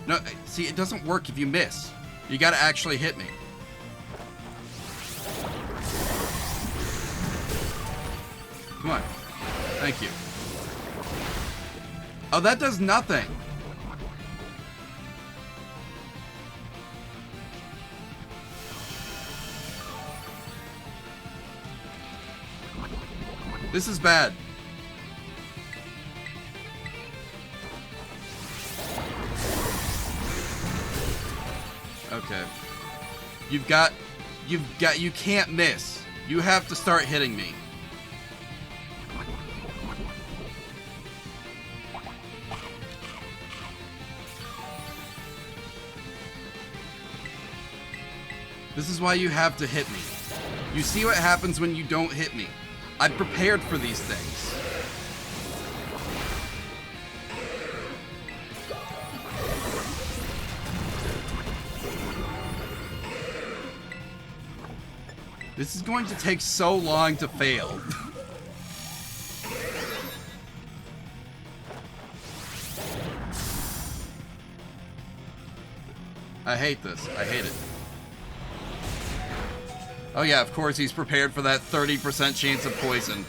No, see, it doesn't work if you miss. You gotta actually hit me. Come on. Thank you. Oh, that does nothing. This is bad. Okay. You can't miss. You have to start hitting me. This is why you have to hit me. You see what happens when you don't hit me. I prepared for these things. This is going to take so long to fail. I hate this. I hate it. Oh yeah, of course he's prepared for that 30% chance of poison.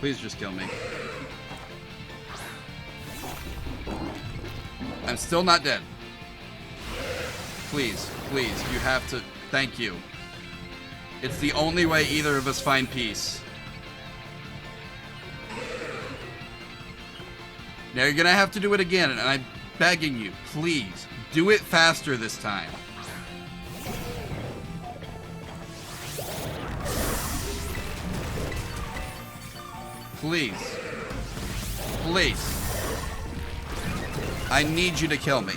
Please just kill me. I'm still not dead. Please, please, you have to... Thank you. It's the only way either of us find peace. Now you're gonna have to do it again, and I'm begging you, please, do it faster this time. Please. Please. I need you to kill me.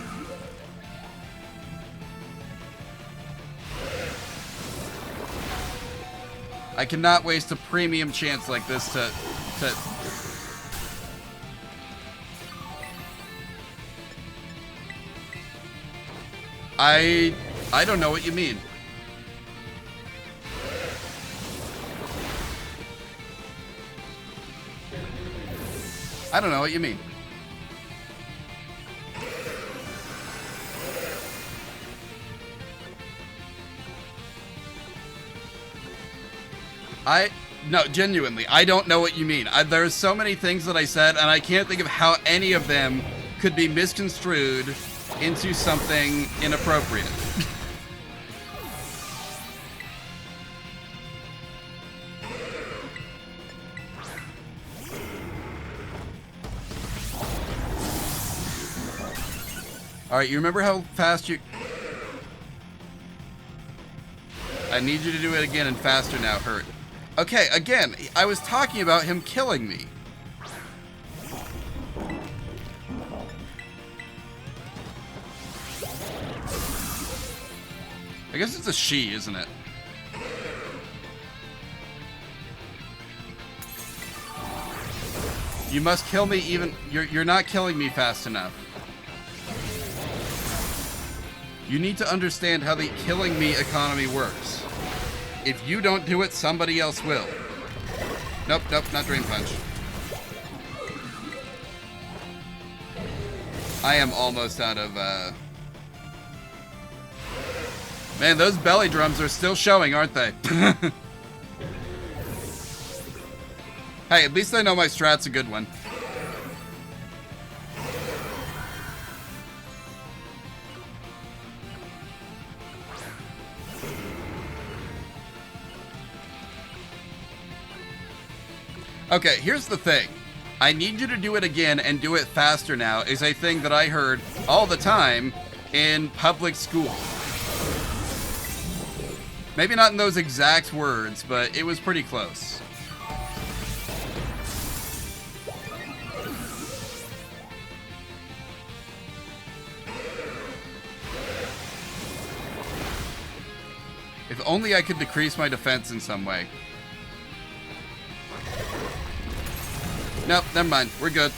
I cannot waste a premium chance like this to... I don't know what you mean. I don't know what you mean. No, genuinely, I don't know what you mean. There's so many things that I said, and I can't think of how any of them could be misconstrued into something inappropriate. Alright, you remember how fast you... I need you to do it again and faster now, hurt. Okay, again, I was talking about him killing me. I guess it's a she, isn't it? You must kill me even... You're not killing me fast enough. You need to understand how the killing me economy works. If you don't do it, somebody else will. Nope, nope, not Dream Punch. I am almost out of, Man, those belly drums are still showing, aren't they? Hey, at least I know my strat's a good one. Okay, here's the thing. I need you to do it again and do it faster now is a thing that I heard all the time in public school. Maybe not in those exact words, but it was pretty close. If only I could decrease my defense in some way. Nope, never mind. We're good.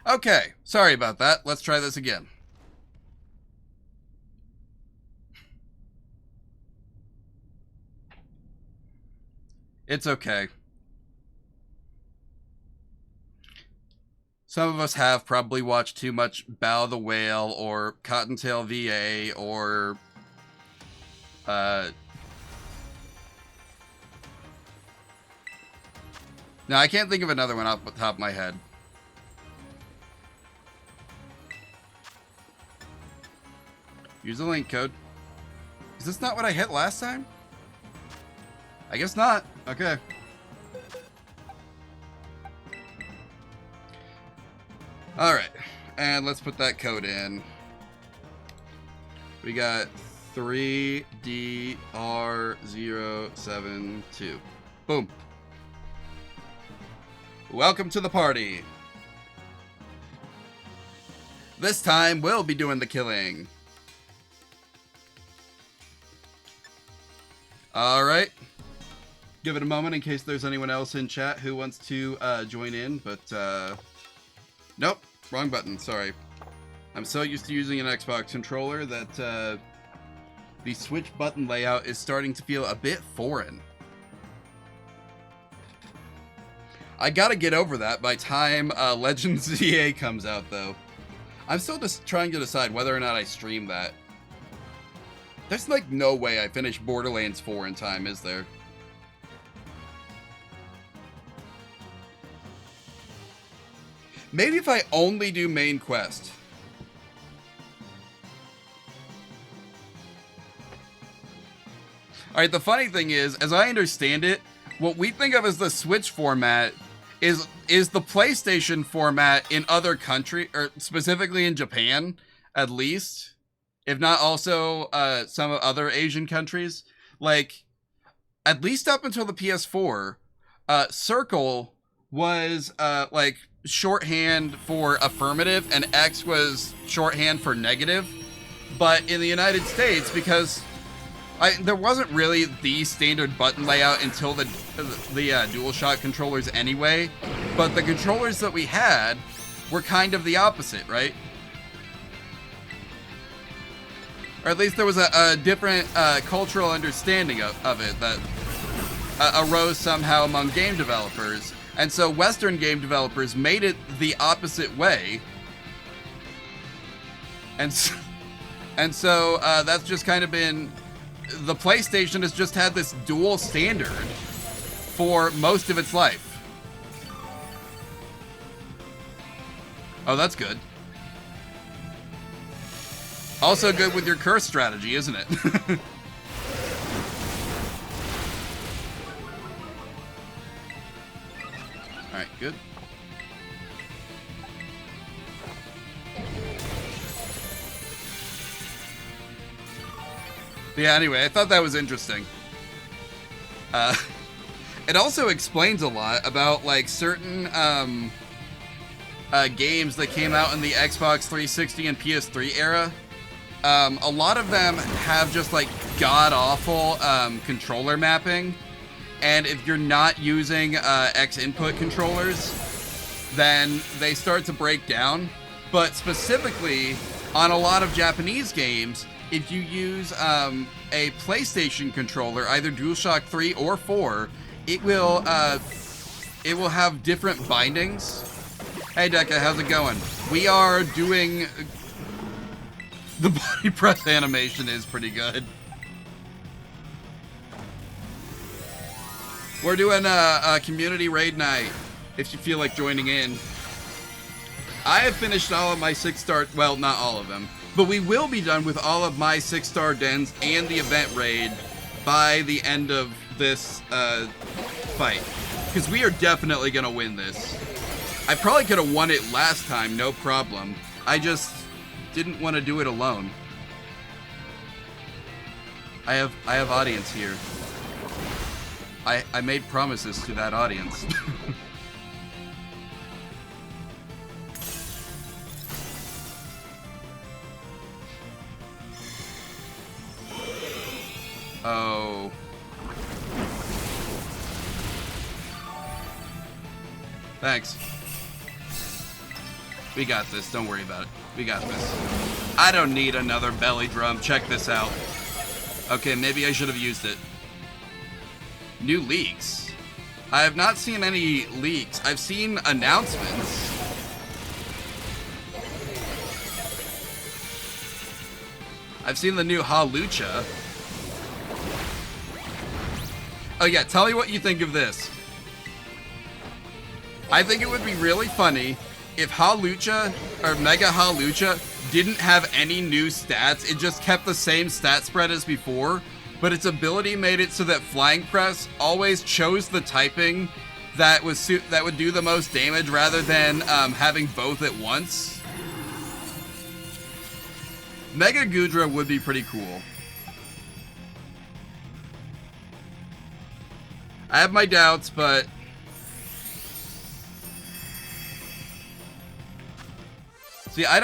Okay, sorry about that. Let's try this again. It's okay. Some of us have probably watched too much Bow the Whale or Cottontail VA or... No, I can't think of another one off the top of my head. Use the link code. Is this not what I hit last time? I guess not. Okay. Alright. And let's put that code in. We got 3DR072. Boom. Welcome to the party. This time, we'll be doing the killing. Alright. Give it a moment in case there's anyone else in chat who wants to join in, but nope, wrong button, sorry. I'm so used to using an Xbox controller that the Switch button layout is starting to feel a bit foreign. I gotta get over that by time Legends ZA comes out, though. I'm still just trying to decide whether or not I stream that. There's like no way I finish Borderlands 4 in time, is there? Maybe if I only do main quest. Alright, the funny thing is, as I understand it, what we think of as the Switch format is the PlayStation format in other countries, or specifically in Japan, at least. If not also some other Asian countries. Like, at least up until the PS4, circle was like shorthand for affirmative and X was shorthand for negative. But in the United States, because there wasn't really the standard button layout until the DualShock controllers anyway, but the controllers that we had were kind of the opposite, right? Or at least there was a different cultural understanding of it that arose somehow among game developers. And so Western game developers made it the opposite way. And so that's just kind of been... The PlayStation has just had this dual standard for most of its life. Oh, that's good. Also good with your curse strategy, isn't it? Alright, good. Yeah, anyway, I thought that was interesting. It also explains a lot about, like, certain games that came out in the Xbox 360 and PS3 era. A lot of them have just, like, god-awful controller mapping. And if you're not using X-input controllers, then they start to break down. But specifically, on a lot of Japanese games, if you use a PlayStation controller, either DualShock 3 or 4, it will have different bindings. Hey Deca, how's it going? We are doing... The body press animation is pretty good. We're doing a community raid night, if you feel like joining in. I have finished all of my 6-star... Well, not all of them. But we will be done with all of my 6-star dens and the event raid by the end of this fight. Because we are definitely going to win this. I probably could have won it last time, no problem. I just didn't want to do it alone. I have audience here. I made promises to that audience. Oh. Thanks. We got this. Don't worry about it. We got this. I don't need another belly drum. Check this out. Okay, maybe I should have used it. New leaks. I have not seen any leaks. I've seen announcements. I've seen the new Halucha. Oh yeah, tell me what you think of this. I think it would be really funny if Halucha, or Mega Halucha, didn't have any new stats. It just kept the same stat spread as before, but its ability made it so that Flying Press always chose the typing that would do the most damage rather than having both at once. Mega Gudra would be pretty cool. I have my doubts, but... See, I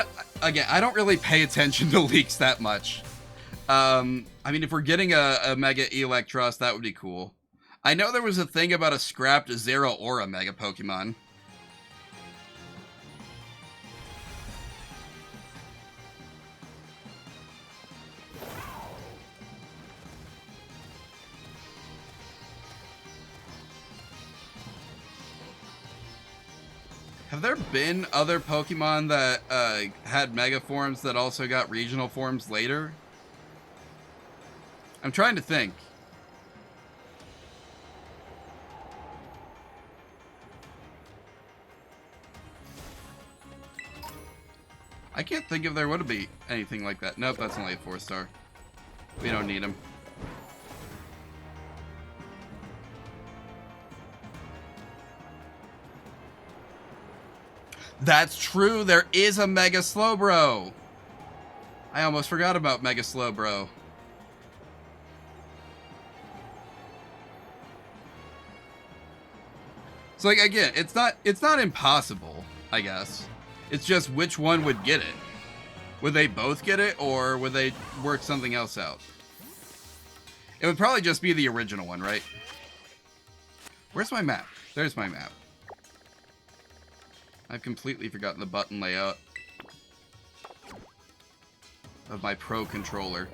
don't really pay attention to leaks that much. I mean, if we're getting a Mega Electros, that would be cool. I know there was a thing about a scrapped Zero Aura Mega Pokemon. Have there been other Pokemon that had Mega Forms that also got regional forms later? I'm trying to think. I can't think if there would be anything like that. Nope, that's only a 4-star. We don't need him. That's true, there is a Mega Slowbro! I almost forgot about Mega Slowbro. So like again, it's not impossible, I guess. It's just which one would get it. Would they both get it, or would they work something else out? It would probably just be the original one, right? Where's my map? There's my map. I've completely forgotten the button layout of my Pro controller.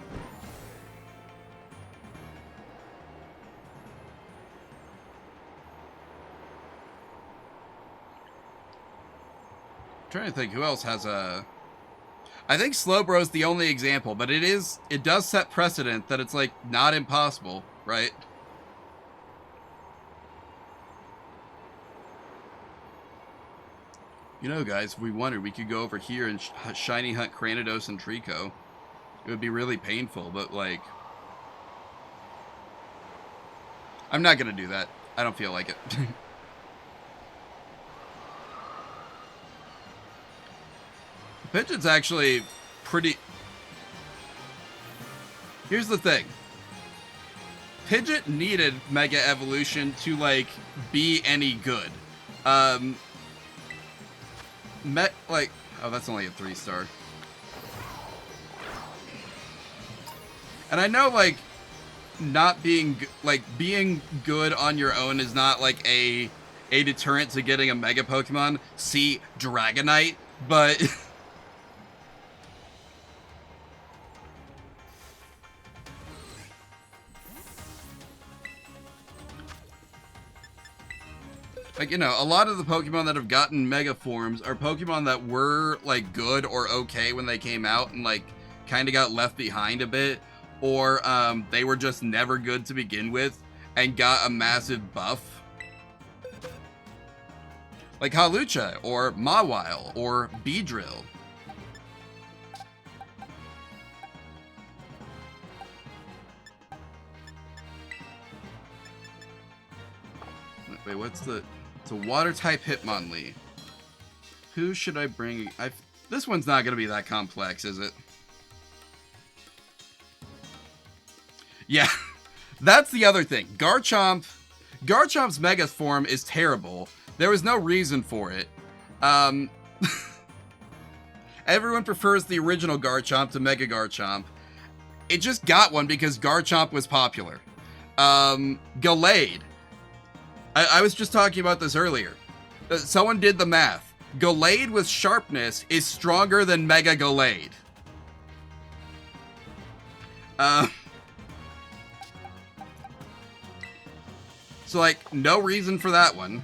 I'm trying to think who else has a... I think Slowbro's the only example, but it does set precedent that it's, like, not impossible, right? You know, guys, if we wanted, we could go over here and shiny hunt Cranidos and Trico. It would be really painful, but, like... I'm not gonna do that. I don't feel like it. Pidgeot's actually pretty... Here's the thing. Pidgeot needed Mega Evolution to, like, be any good. Oh, that's only a 3-star. And I know, like, not being, being good on your own is not, like, a deterrent to getting a Mega Pokemon. See Dragonite, but... Like, you know, a lot of the Pokemon that have gotten Mega Forms are Pokemon that were, like, good or okay when they came out and, like, kind of got left behind a bit. Or, they were just never good to begin with and got a massive buff. Like Hawlucha, or Mawile, or Beedrill. Wait, what's the... It's a Water-type Hitmonlee. Who should I bring? This one's not going to be that complex, is it? Yeah, that's the other thing. Garchomp's Mega Form is terrible. There was no reason for it. Everyone prefers the original Garchomp to Mega Garchomp. It just got one because Garchomp was popular. Gallade. I was just talking about this earlier. Someone did the math. Gallade with Sharpness is stronger than Mega Gallade. So, like, no reason for that one.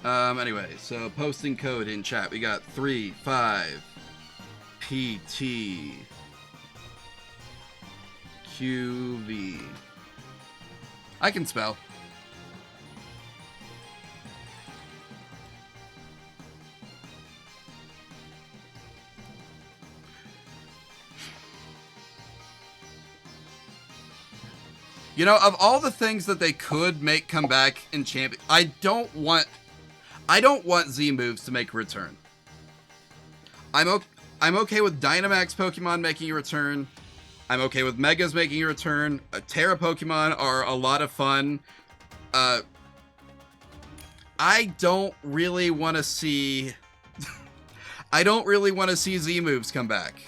Anyway, so posting code in chat. We got 35PT. QV. I can spell. You know, of all the things that they could make come back in Champion, I don't want Z moves to make a return. I'm okay with Dynamax Pokemon making a return. I'm okay with Megas making a return. Terra Pokemon are a lot of fun. I don't really want to see... I don't really want to see Z moves come back.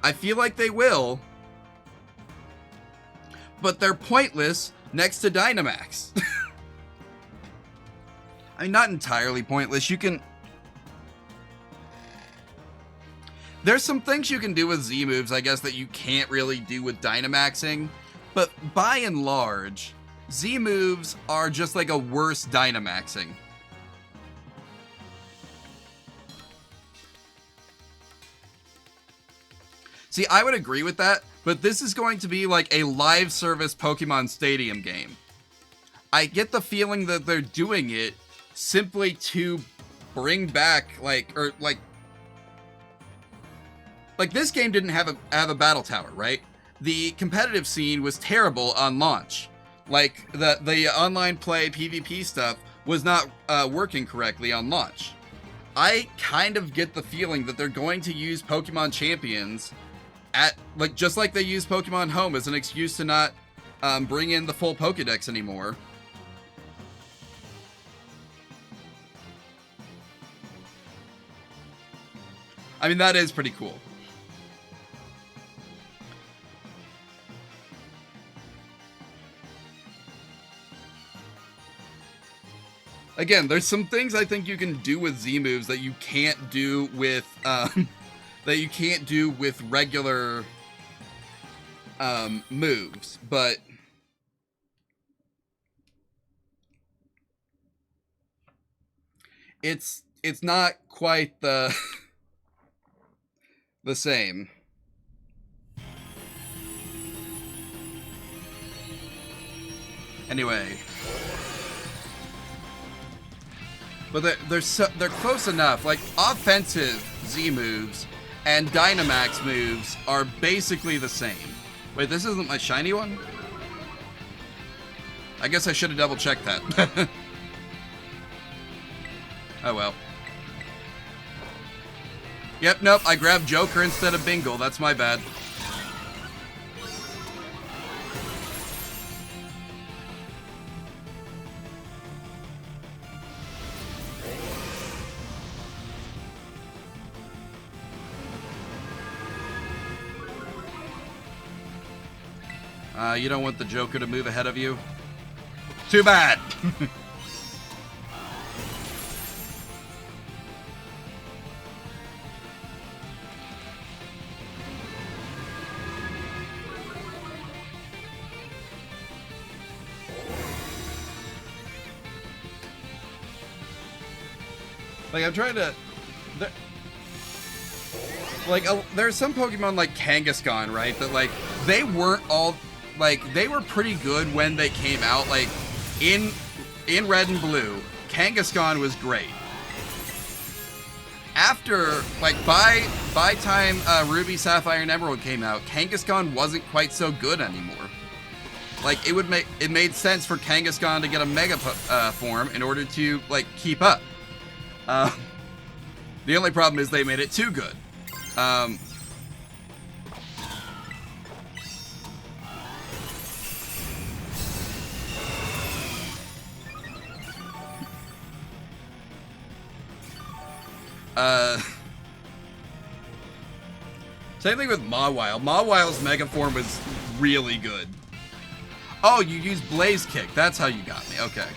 I feel like they will. But they're pointless next to Dynamax. I mean, not entirely pointless. You can... There's some things you can do with Z moves, I guess, that you can't really do with Dynamaxing. But by and large, Z moves are just like a worse Dynamaxing. See, I would agree with that, but this is going to be like a live service Pokemon Stadium game. I get the feeling that they're doing it simply to bring back, like this game didn't have a battle tower, right? The competitive scene was terrible on launch. Like, the online play PvP stuff was not working correctly on launch. I kind of get the feeling that they're going to use Pokemon Champions just like they use Pokemon Home as an excuse to not bring in the full Pokedex anymore. I mean, that is pretty cool. Again, there's some things I think you can do with Z moves that you can't do with regular moves, but it's not quite the the same. Anyway, but they're close enough. Like, offensive Z moves and Dynamax moves are basically the same. Wait, this isn't my shiny one? I guess I should have double checked that. Oh well. Yep, nope, I grabbed Joker instead of Bingle. That's my bad. You don't want the Joker to move ahead of you? Too bad! Like, I'm trying to... there's some Pokemon like Kangaskhan, right? That, like, they weren't all... Like, they were pretty good when they came out. Like, in Red and Blue, Kangaskhan was great. After, like, by time Ruby, Sapphire, and Emerald came out, Kangaskhan wasn't quite so good anymore. Like, it made sense for Kangaskhan to get a Mega form in order to, like, keep up. The only problem is they made it too good. Same thing with Mawile. Mawile's Mega form was really good. Oh, you used Blaze Kick. That's how you got me. Okay.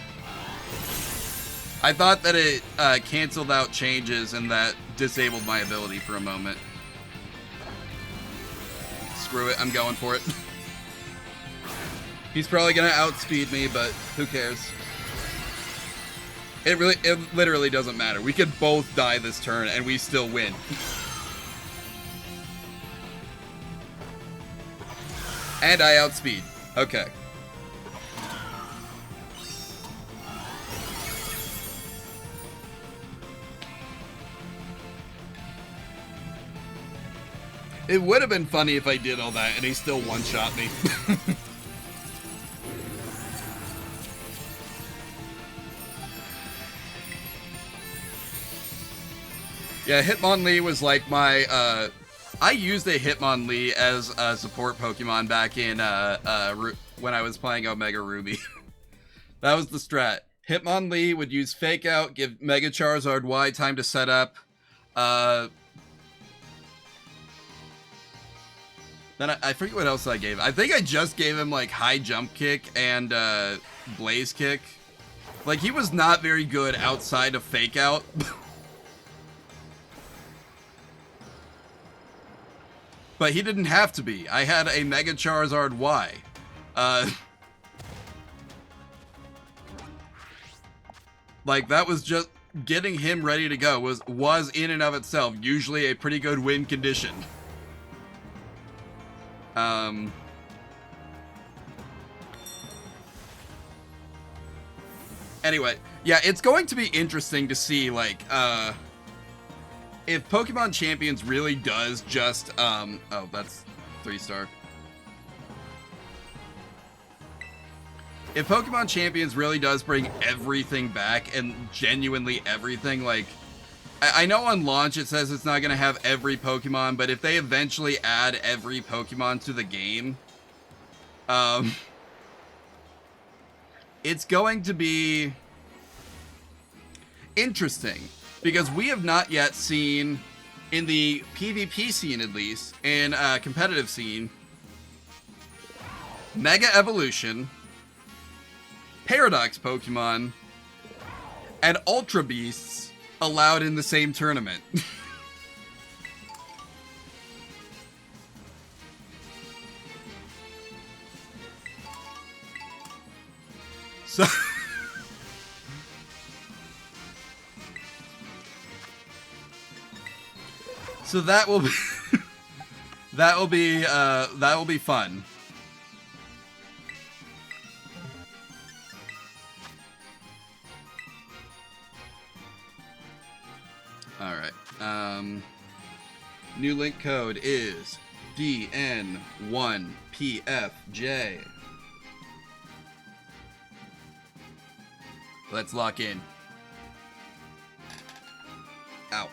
I thought that it canceled out changes and that disabled my ability for a moment. Screw it. I'm going for it. He's probably going to outspeed me, but who cares? It literally doesn't matter. We could both die this turn and we still win. And I outspeed. Okay. It would have been funny if I did all that and he still one-shot me. Yeah, Hitmonlee was like my, I used a Hitmonlee as a support Pokemon back in, when I was playing Omega Ruby. That was the strat. Hitmonlee would use Fake Out, give Mega Charizard Y time to set up, then I forget what else I gave him. I think I just gave him, like, High Jump Kick and, Blaze Kick. Like, he was not very good outside of Fake Out. But he didn't have to be. I had a Mega Charizard Y. Like, that was just... Getting him ready to go was in and of itself usually a pretty good win condition. Anyway, yeah, it's going to be interesting to see, like, if Pokemon Champions really does just, oh, that's 3-star. If Pokemon Champions really does bring everything back, and genuinely everything, like, I know on launch it says it's not going to have every Pokemon, but if they eventually add every Pokemon to the game, it's going to be interesting, because we have not yet seen in the PvP scene at least, in competitive scene, Mega Evolution, Paradox Pokemon, and Ultra Beasts allowed in the same tournament. So... So that will be that will be fun. All right. New link code is DN1PFJ. Let's lock in. Ow.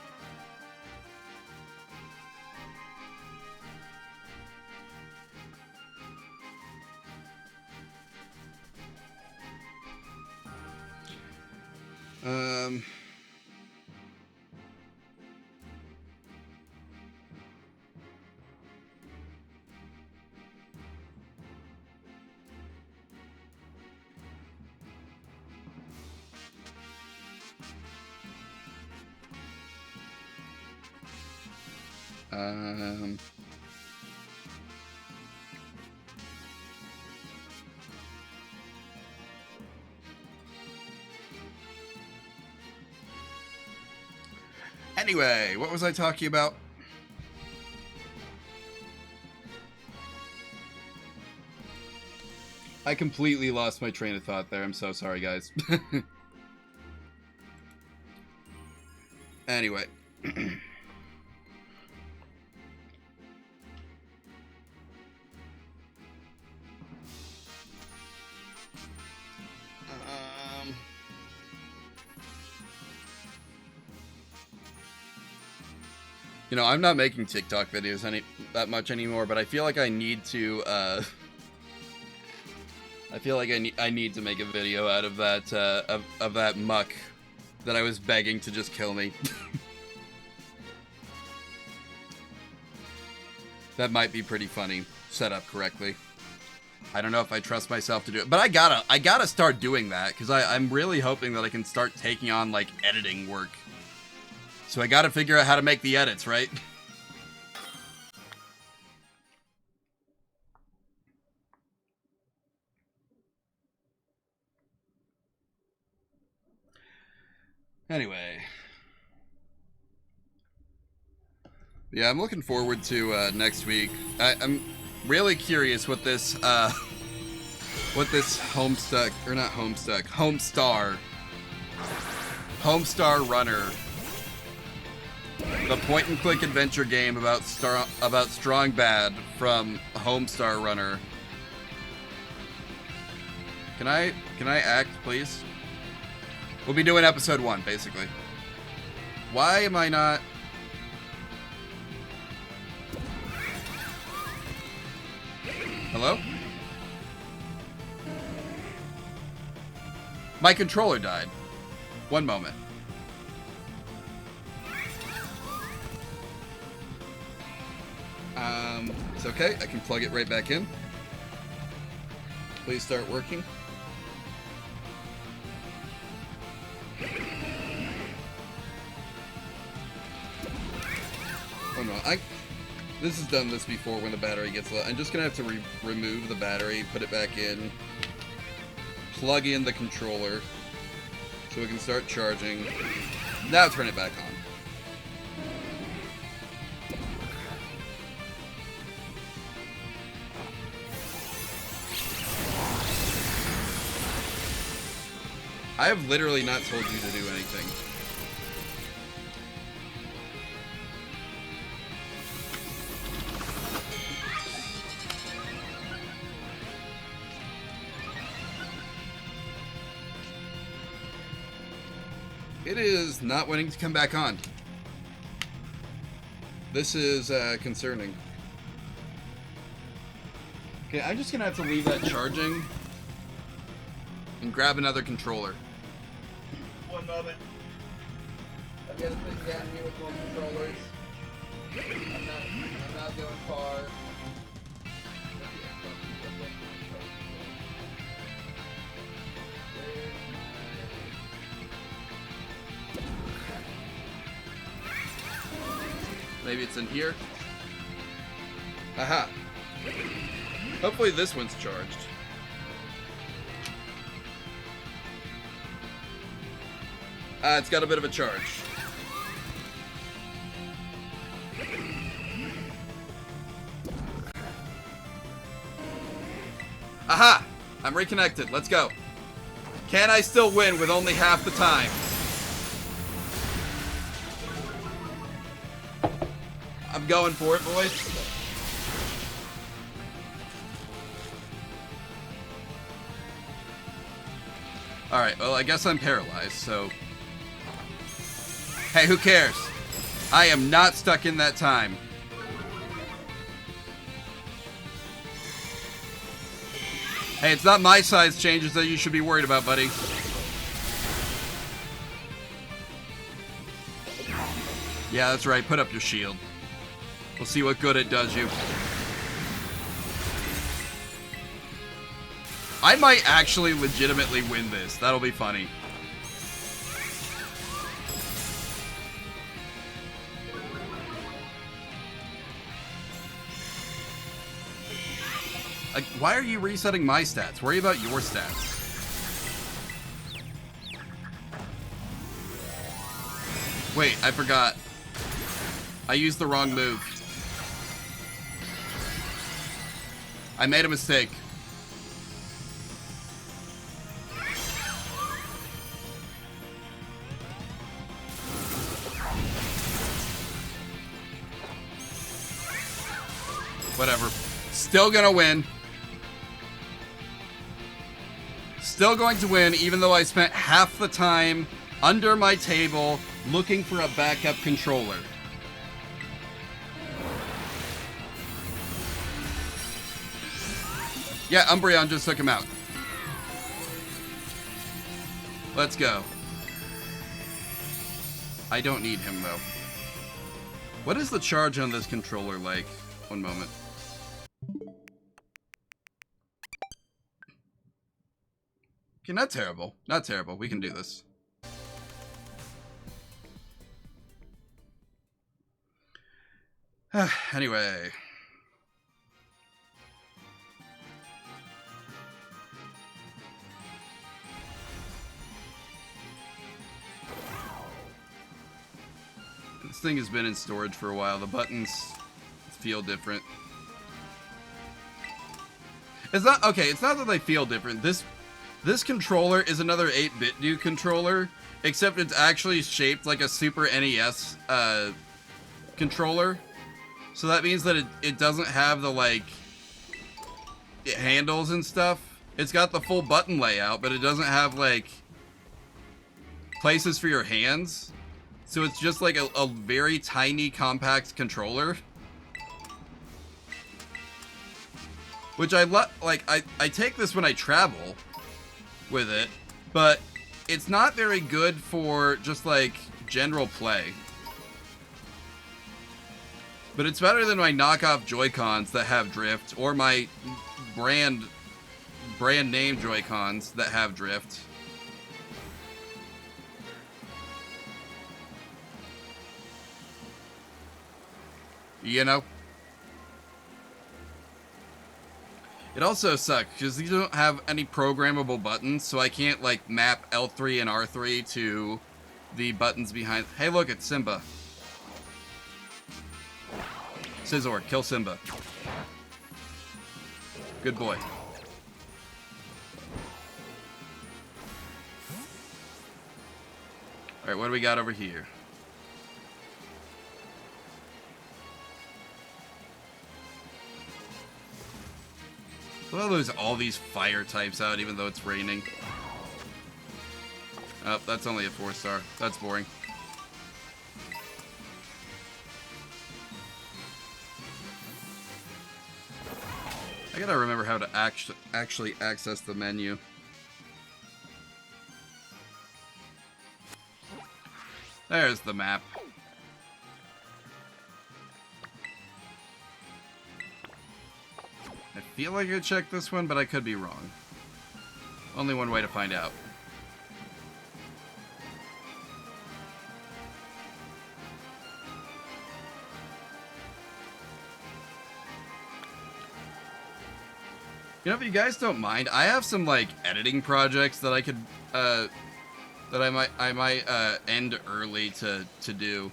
Anyway, what was I talking about? I completely lost my train of thought there. I'm so sorry, guys. Anyway. You know, I'm not making TikTok videos that much anymore, but I feel like I need to, I feel like I need to make a video out of that, of that muck that I was begging to just kill me. That might be pretty funny, set up correctly. I don't know if I trust myself to do it, but I gotta start doing that, because I'm really hoping that I can start taking on, like, editing work. So I gotta figure out how to make the edits, right? Anyway. Yeah, I'm looking forward to next week. I'm really curious what this Homestar Runner, the point-and-click adventure game about Strong Bad from Homestar Runner. Can I act, please? We'll be doing episode 1, basically. Why am I not... Hello? My controller died. One moment. It's okay. I can plug it right back in. Please start working. Oh no, this has done this before when the battery gets low. I'm just gonna have to remove the battery, put it back in, plug in the controller so we can start charging. Now turn it back on. I have literally not told you to do anything. It is not wanting to come back on. This is concerning. Okay, I'm just gonna have to leave that charging and grab another controller. One moment. I've got to put down here with more controllers. I'm not going far. Maybe it's in here. Aha. Hopefully this one's charged. It's got a bit of a charge. Aha! I'm reconnected. Let's go. Can I still win with only half the time? I'm going for it, boys. Alright, well, I guess I'm paralyzed, so... Hey, who cares? I am not stuck in that time. Hey, it's not my size changes that you should be worried about, buddy. Yeah, that's right. Put up your shield. We'll see what good it does you. I might actually legitimately win this. That'll be funny. Like, why are you resetting my stats? Worry about your stats. Wait, I forgot. I used the wrong move. I made a mistake. Whatever. Still gonna win. Still going to win, even though I spent half the time under my table looking for a backup controller. Yeah, Umbreon just took him out. Let's go. I don't need him, though. What is the charge on this controller like? One moment. Okay, not terrible. Not terrible. We can do this. Anyway. This thing has been in storage for a while. The buttons feel different. It's not okay. It's not that they feel different. This controller is another 8-bit new controller, except it's actually shaped like a Super NES controller. So that means that it doesn't have the like handles and stuff. It's got the full button layout, but it doesn't have like places for your hands. So it's just like a very tiny, compact controller. Which I take this when I travel with it, but it's not very good for just like general play. But it's better than my knockoff Joy-Cons that have drift, or my brand name Joy-Cons that have drift. You know? It also sucks, because these don't have any programmable buttons, so I can't, like, map L3 and R3 to the buttons behind... Hey, look, it's Simba. Scizor, kill Simba. Good boy. Alright, what do we got over here? Well, there's all these fire types out, even though it's raining. Oh, that's only a 4-star. That's boring. I gotta remember how to actually access the menu. There's the map. feel like I checked this one, but I could be wrong. Only one way to find out. You know, if you guys don't mind, I have some like editing projects that I could that I might end early to do.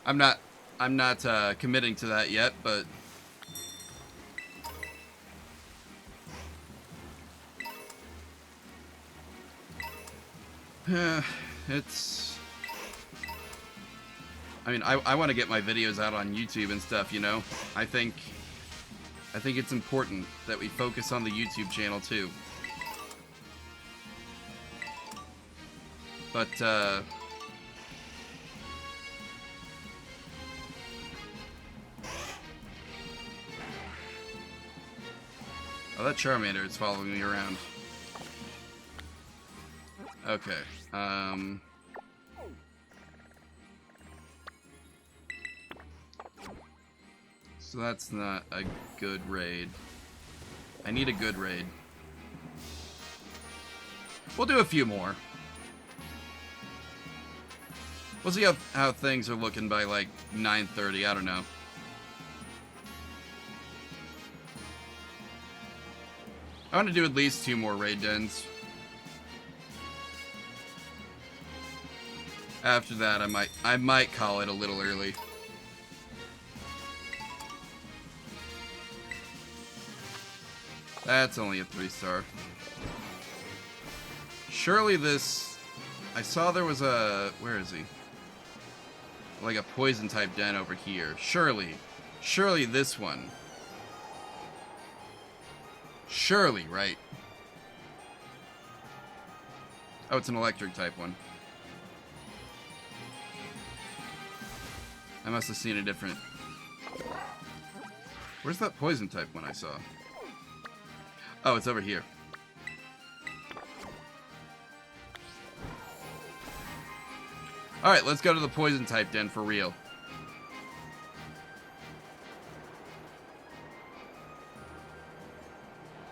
I'm not committing to that yet, but it's, I mean, I want to get my videos out on YouTube and stuff, you know. I think it's important that we focus on the YouTube channel too. But oh, that Charmander is following me around. Okay. So that's not a good raid. I need a good raid. We'll do a few more. We'll see how things are looking by like 9:30. I don't know. I want to do at least 2 more raid dens. After that, I might call it a little early. That's only a 3-star. Surely this... I saw there was a... Where is he? Like a poison type den over here. Surely this one. Surely, right? Oh, it's an electric type one. I must have seen a different... Where's that poison type one I saw? Oh, it's over here. Alright, let's go to the poison type den for real.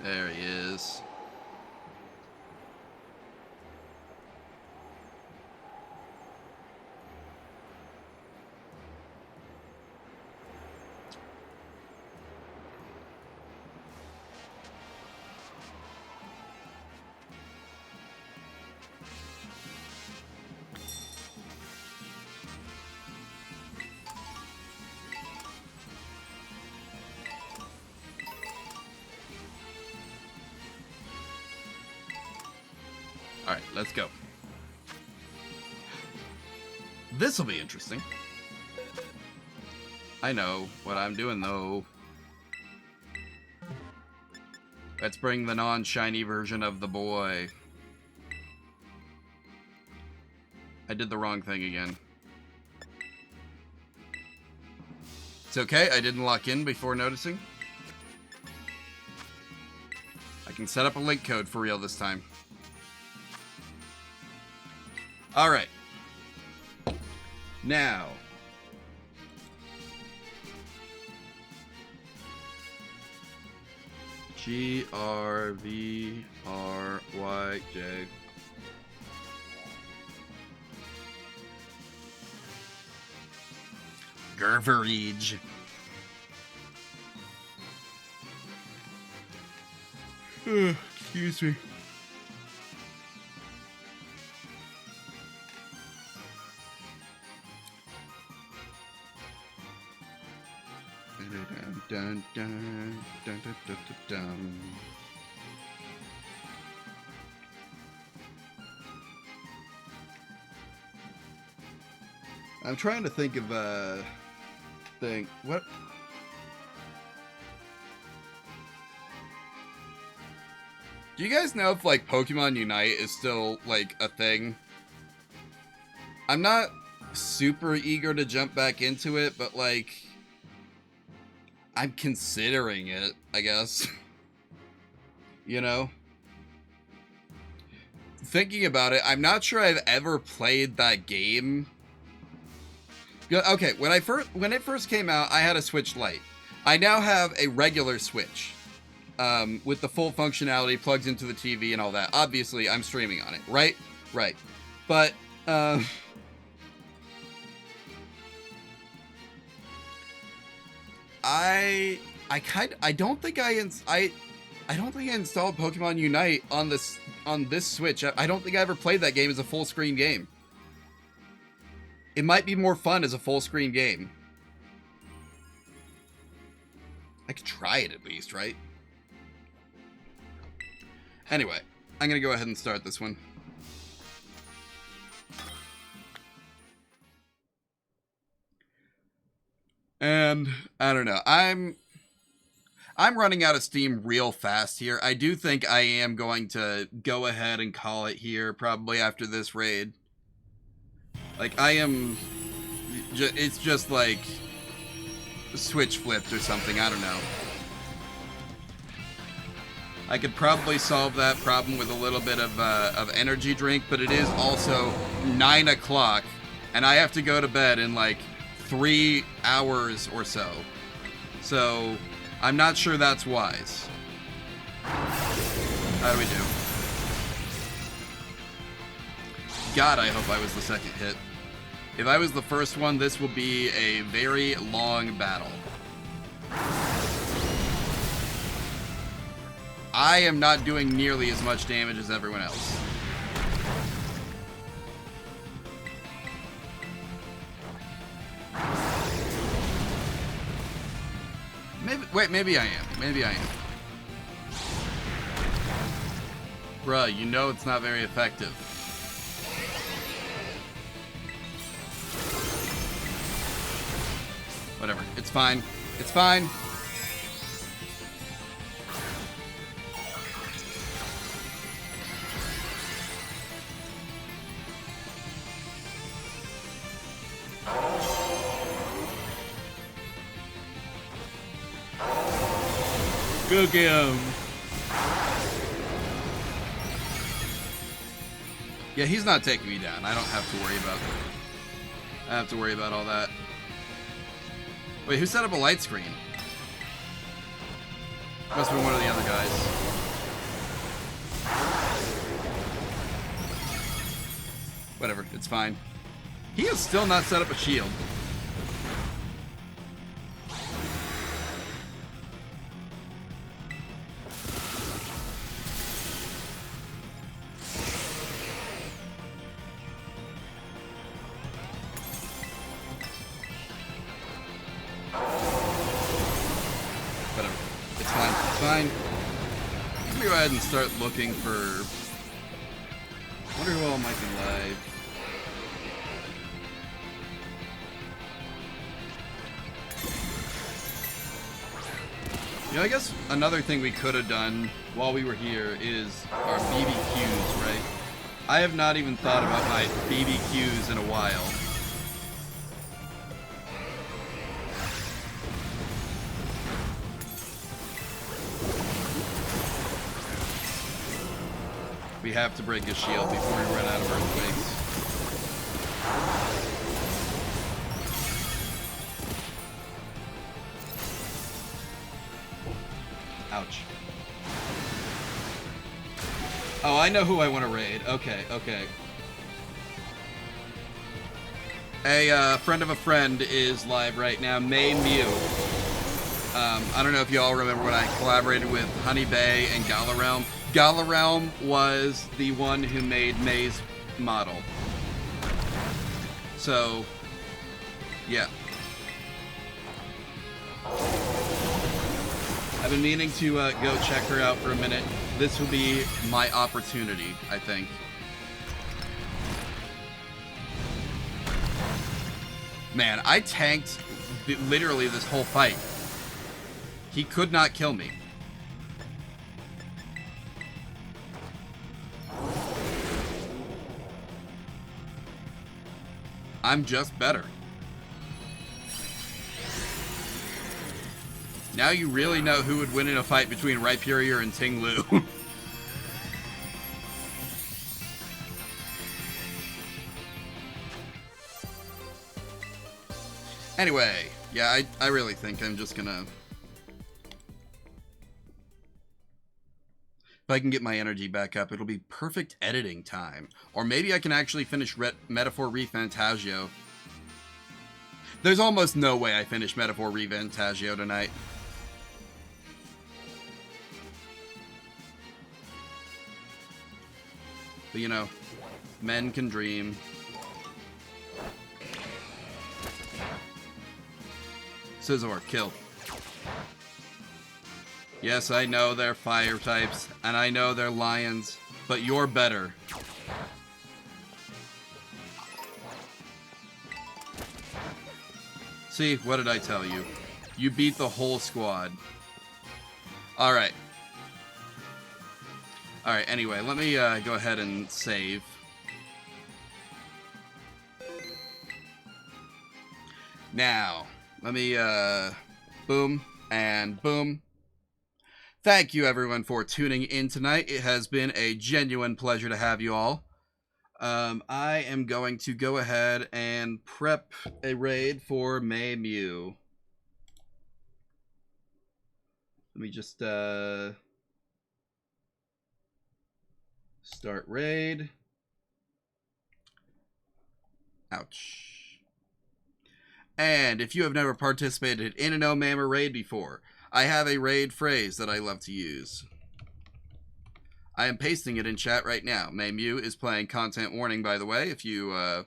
There he is. Alright, let's go. This'll be interesting. I know what I'm doing, though. Let's bring the non-shiny version of the boy. I did the wrong thing again. It's okay, I didn't lock in before noticing. I can set up a link code for real this time. Alright. Now. GRVRYJ. Gerverage. Excuse me. Dun, dun, dun, dun, dun, dun, dun. I'm trying to think of a thing. What? Do you guys know if like Pokemon Unite is still like a thing? I'm not super eager to jump back into it, but like I'm considering it, I guess. You know? Thinking about it, I'm not sure I've ever played that game. Okay, when it first came out, I had a Switch Lite. I now have a regular Switch. with the full functionality, plugs into the TV and all that. Obviously, I'm streaming on it, right? Right. But, I don't think I don't think I installed Pokemon Unite on this Switch. I don't think I ever played that game as a full screen game. It might be more fun as a full screen game. I could try it at least, right? Anyway, I'm gonna go ahead and start this one. And I don't know. I'm running out of steam real fast here. I do think I am going to go ahead and call it here probably after this raid. Like, I am... It's just like... switch flipped or something. I don't know. I could probably solve that problem with a little bit of energy drink, but it is also 9 o'clock, and I have to go to bed in like 3 hours or so. So, I'm not sure that's wise. How do we do? God, I hope I was the second hit. If I was the first one, this will be a very long battle. I am not doing nearly as much damage as everyone else. Maybe I am. Maybe I am. Bruh, you know it's not very effective. Whatever. It's fine. It's fine. Go get him. Yeah, he's not taking me down. I don't have to worry about that. I have to worry about all that. Wait, who set up a light screen? Must have been one of the other guys. Whatever, it's fine. He has still not set up a shield. And start looking for... I wonder who all might be live. You know, I guess another thing we could have done while we were here is our BBQs, right? I have not even thought about my BBQs in a while. We have to break his shield before we run out of earthquakes. Ouch. Oh, I know who I want to raid. Okay, okay. A friend of a friend is live right now, May Mew. I don't know if y'all remember when I collaborated with Honey Bay and Galarealm. Galarealm was the one who made May's model. So, yeah. I've been meaning to go check her out for a minute. This will be my opportunity, I think. Man, I tanked literally this whole fight. He could not kill me. I'm just better. Now you really know who would win in a fight between Rhyperior and Ting Lu. Anyway, yeah, I really think I'm just gonna... If I can get my energy back up, it'll be perfect editing time. Or maybe I can actually finish Metaphor Refantasio. There's almost no way I finish Metaphor Refantasio tonight. But you know, men can dream. Scizor, kill. Yes, I know they're fire types, and I know they're lions, but you're better. See, what did I tell you? You beat the whole squad. Alright. Alright, anyway, let me go ahead and save. Now, let me, boom, and boom. Thank you, everyone, for tuning in tonight. It has been a genuine pleasure to have you all. I am going to go ahead and prep a raid for May Mew. Let me just, start raid. Ouch. And if you have never participated in an Omammer raid before, I have a raid phrase that I love to use. I am pasting it in chat right now. May Mew is playing content warning, by the way, if you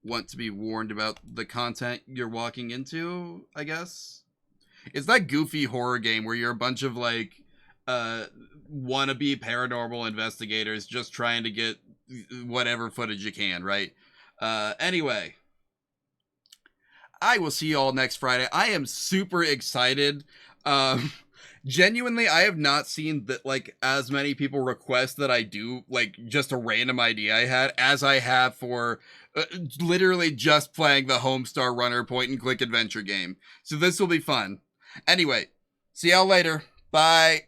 want to be warned about the content you're walking into, I guess. It's that goofy horror game where you're a bunch of, like, wannabe paranormal investigators just trying to get whatever footage you can, right? Anyway, I will see you all next Friday. I am super excited. Genuinely, I have not seen that, like, as many people request that I do, like, just a random idea I had, as I have for literally just playing the Homestar Runner point-and-click adventure game. So this will be fun. Anyway, see y'all later. Bye.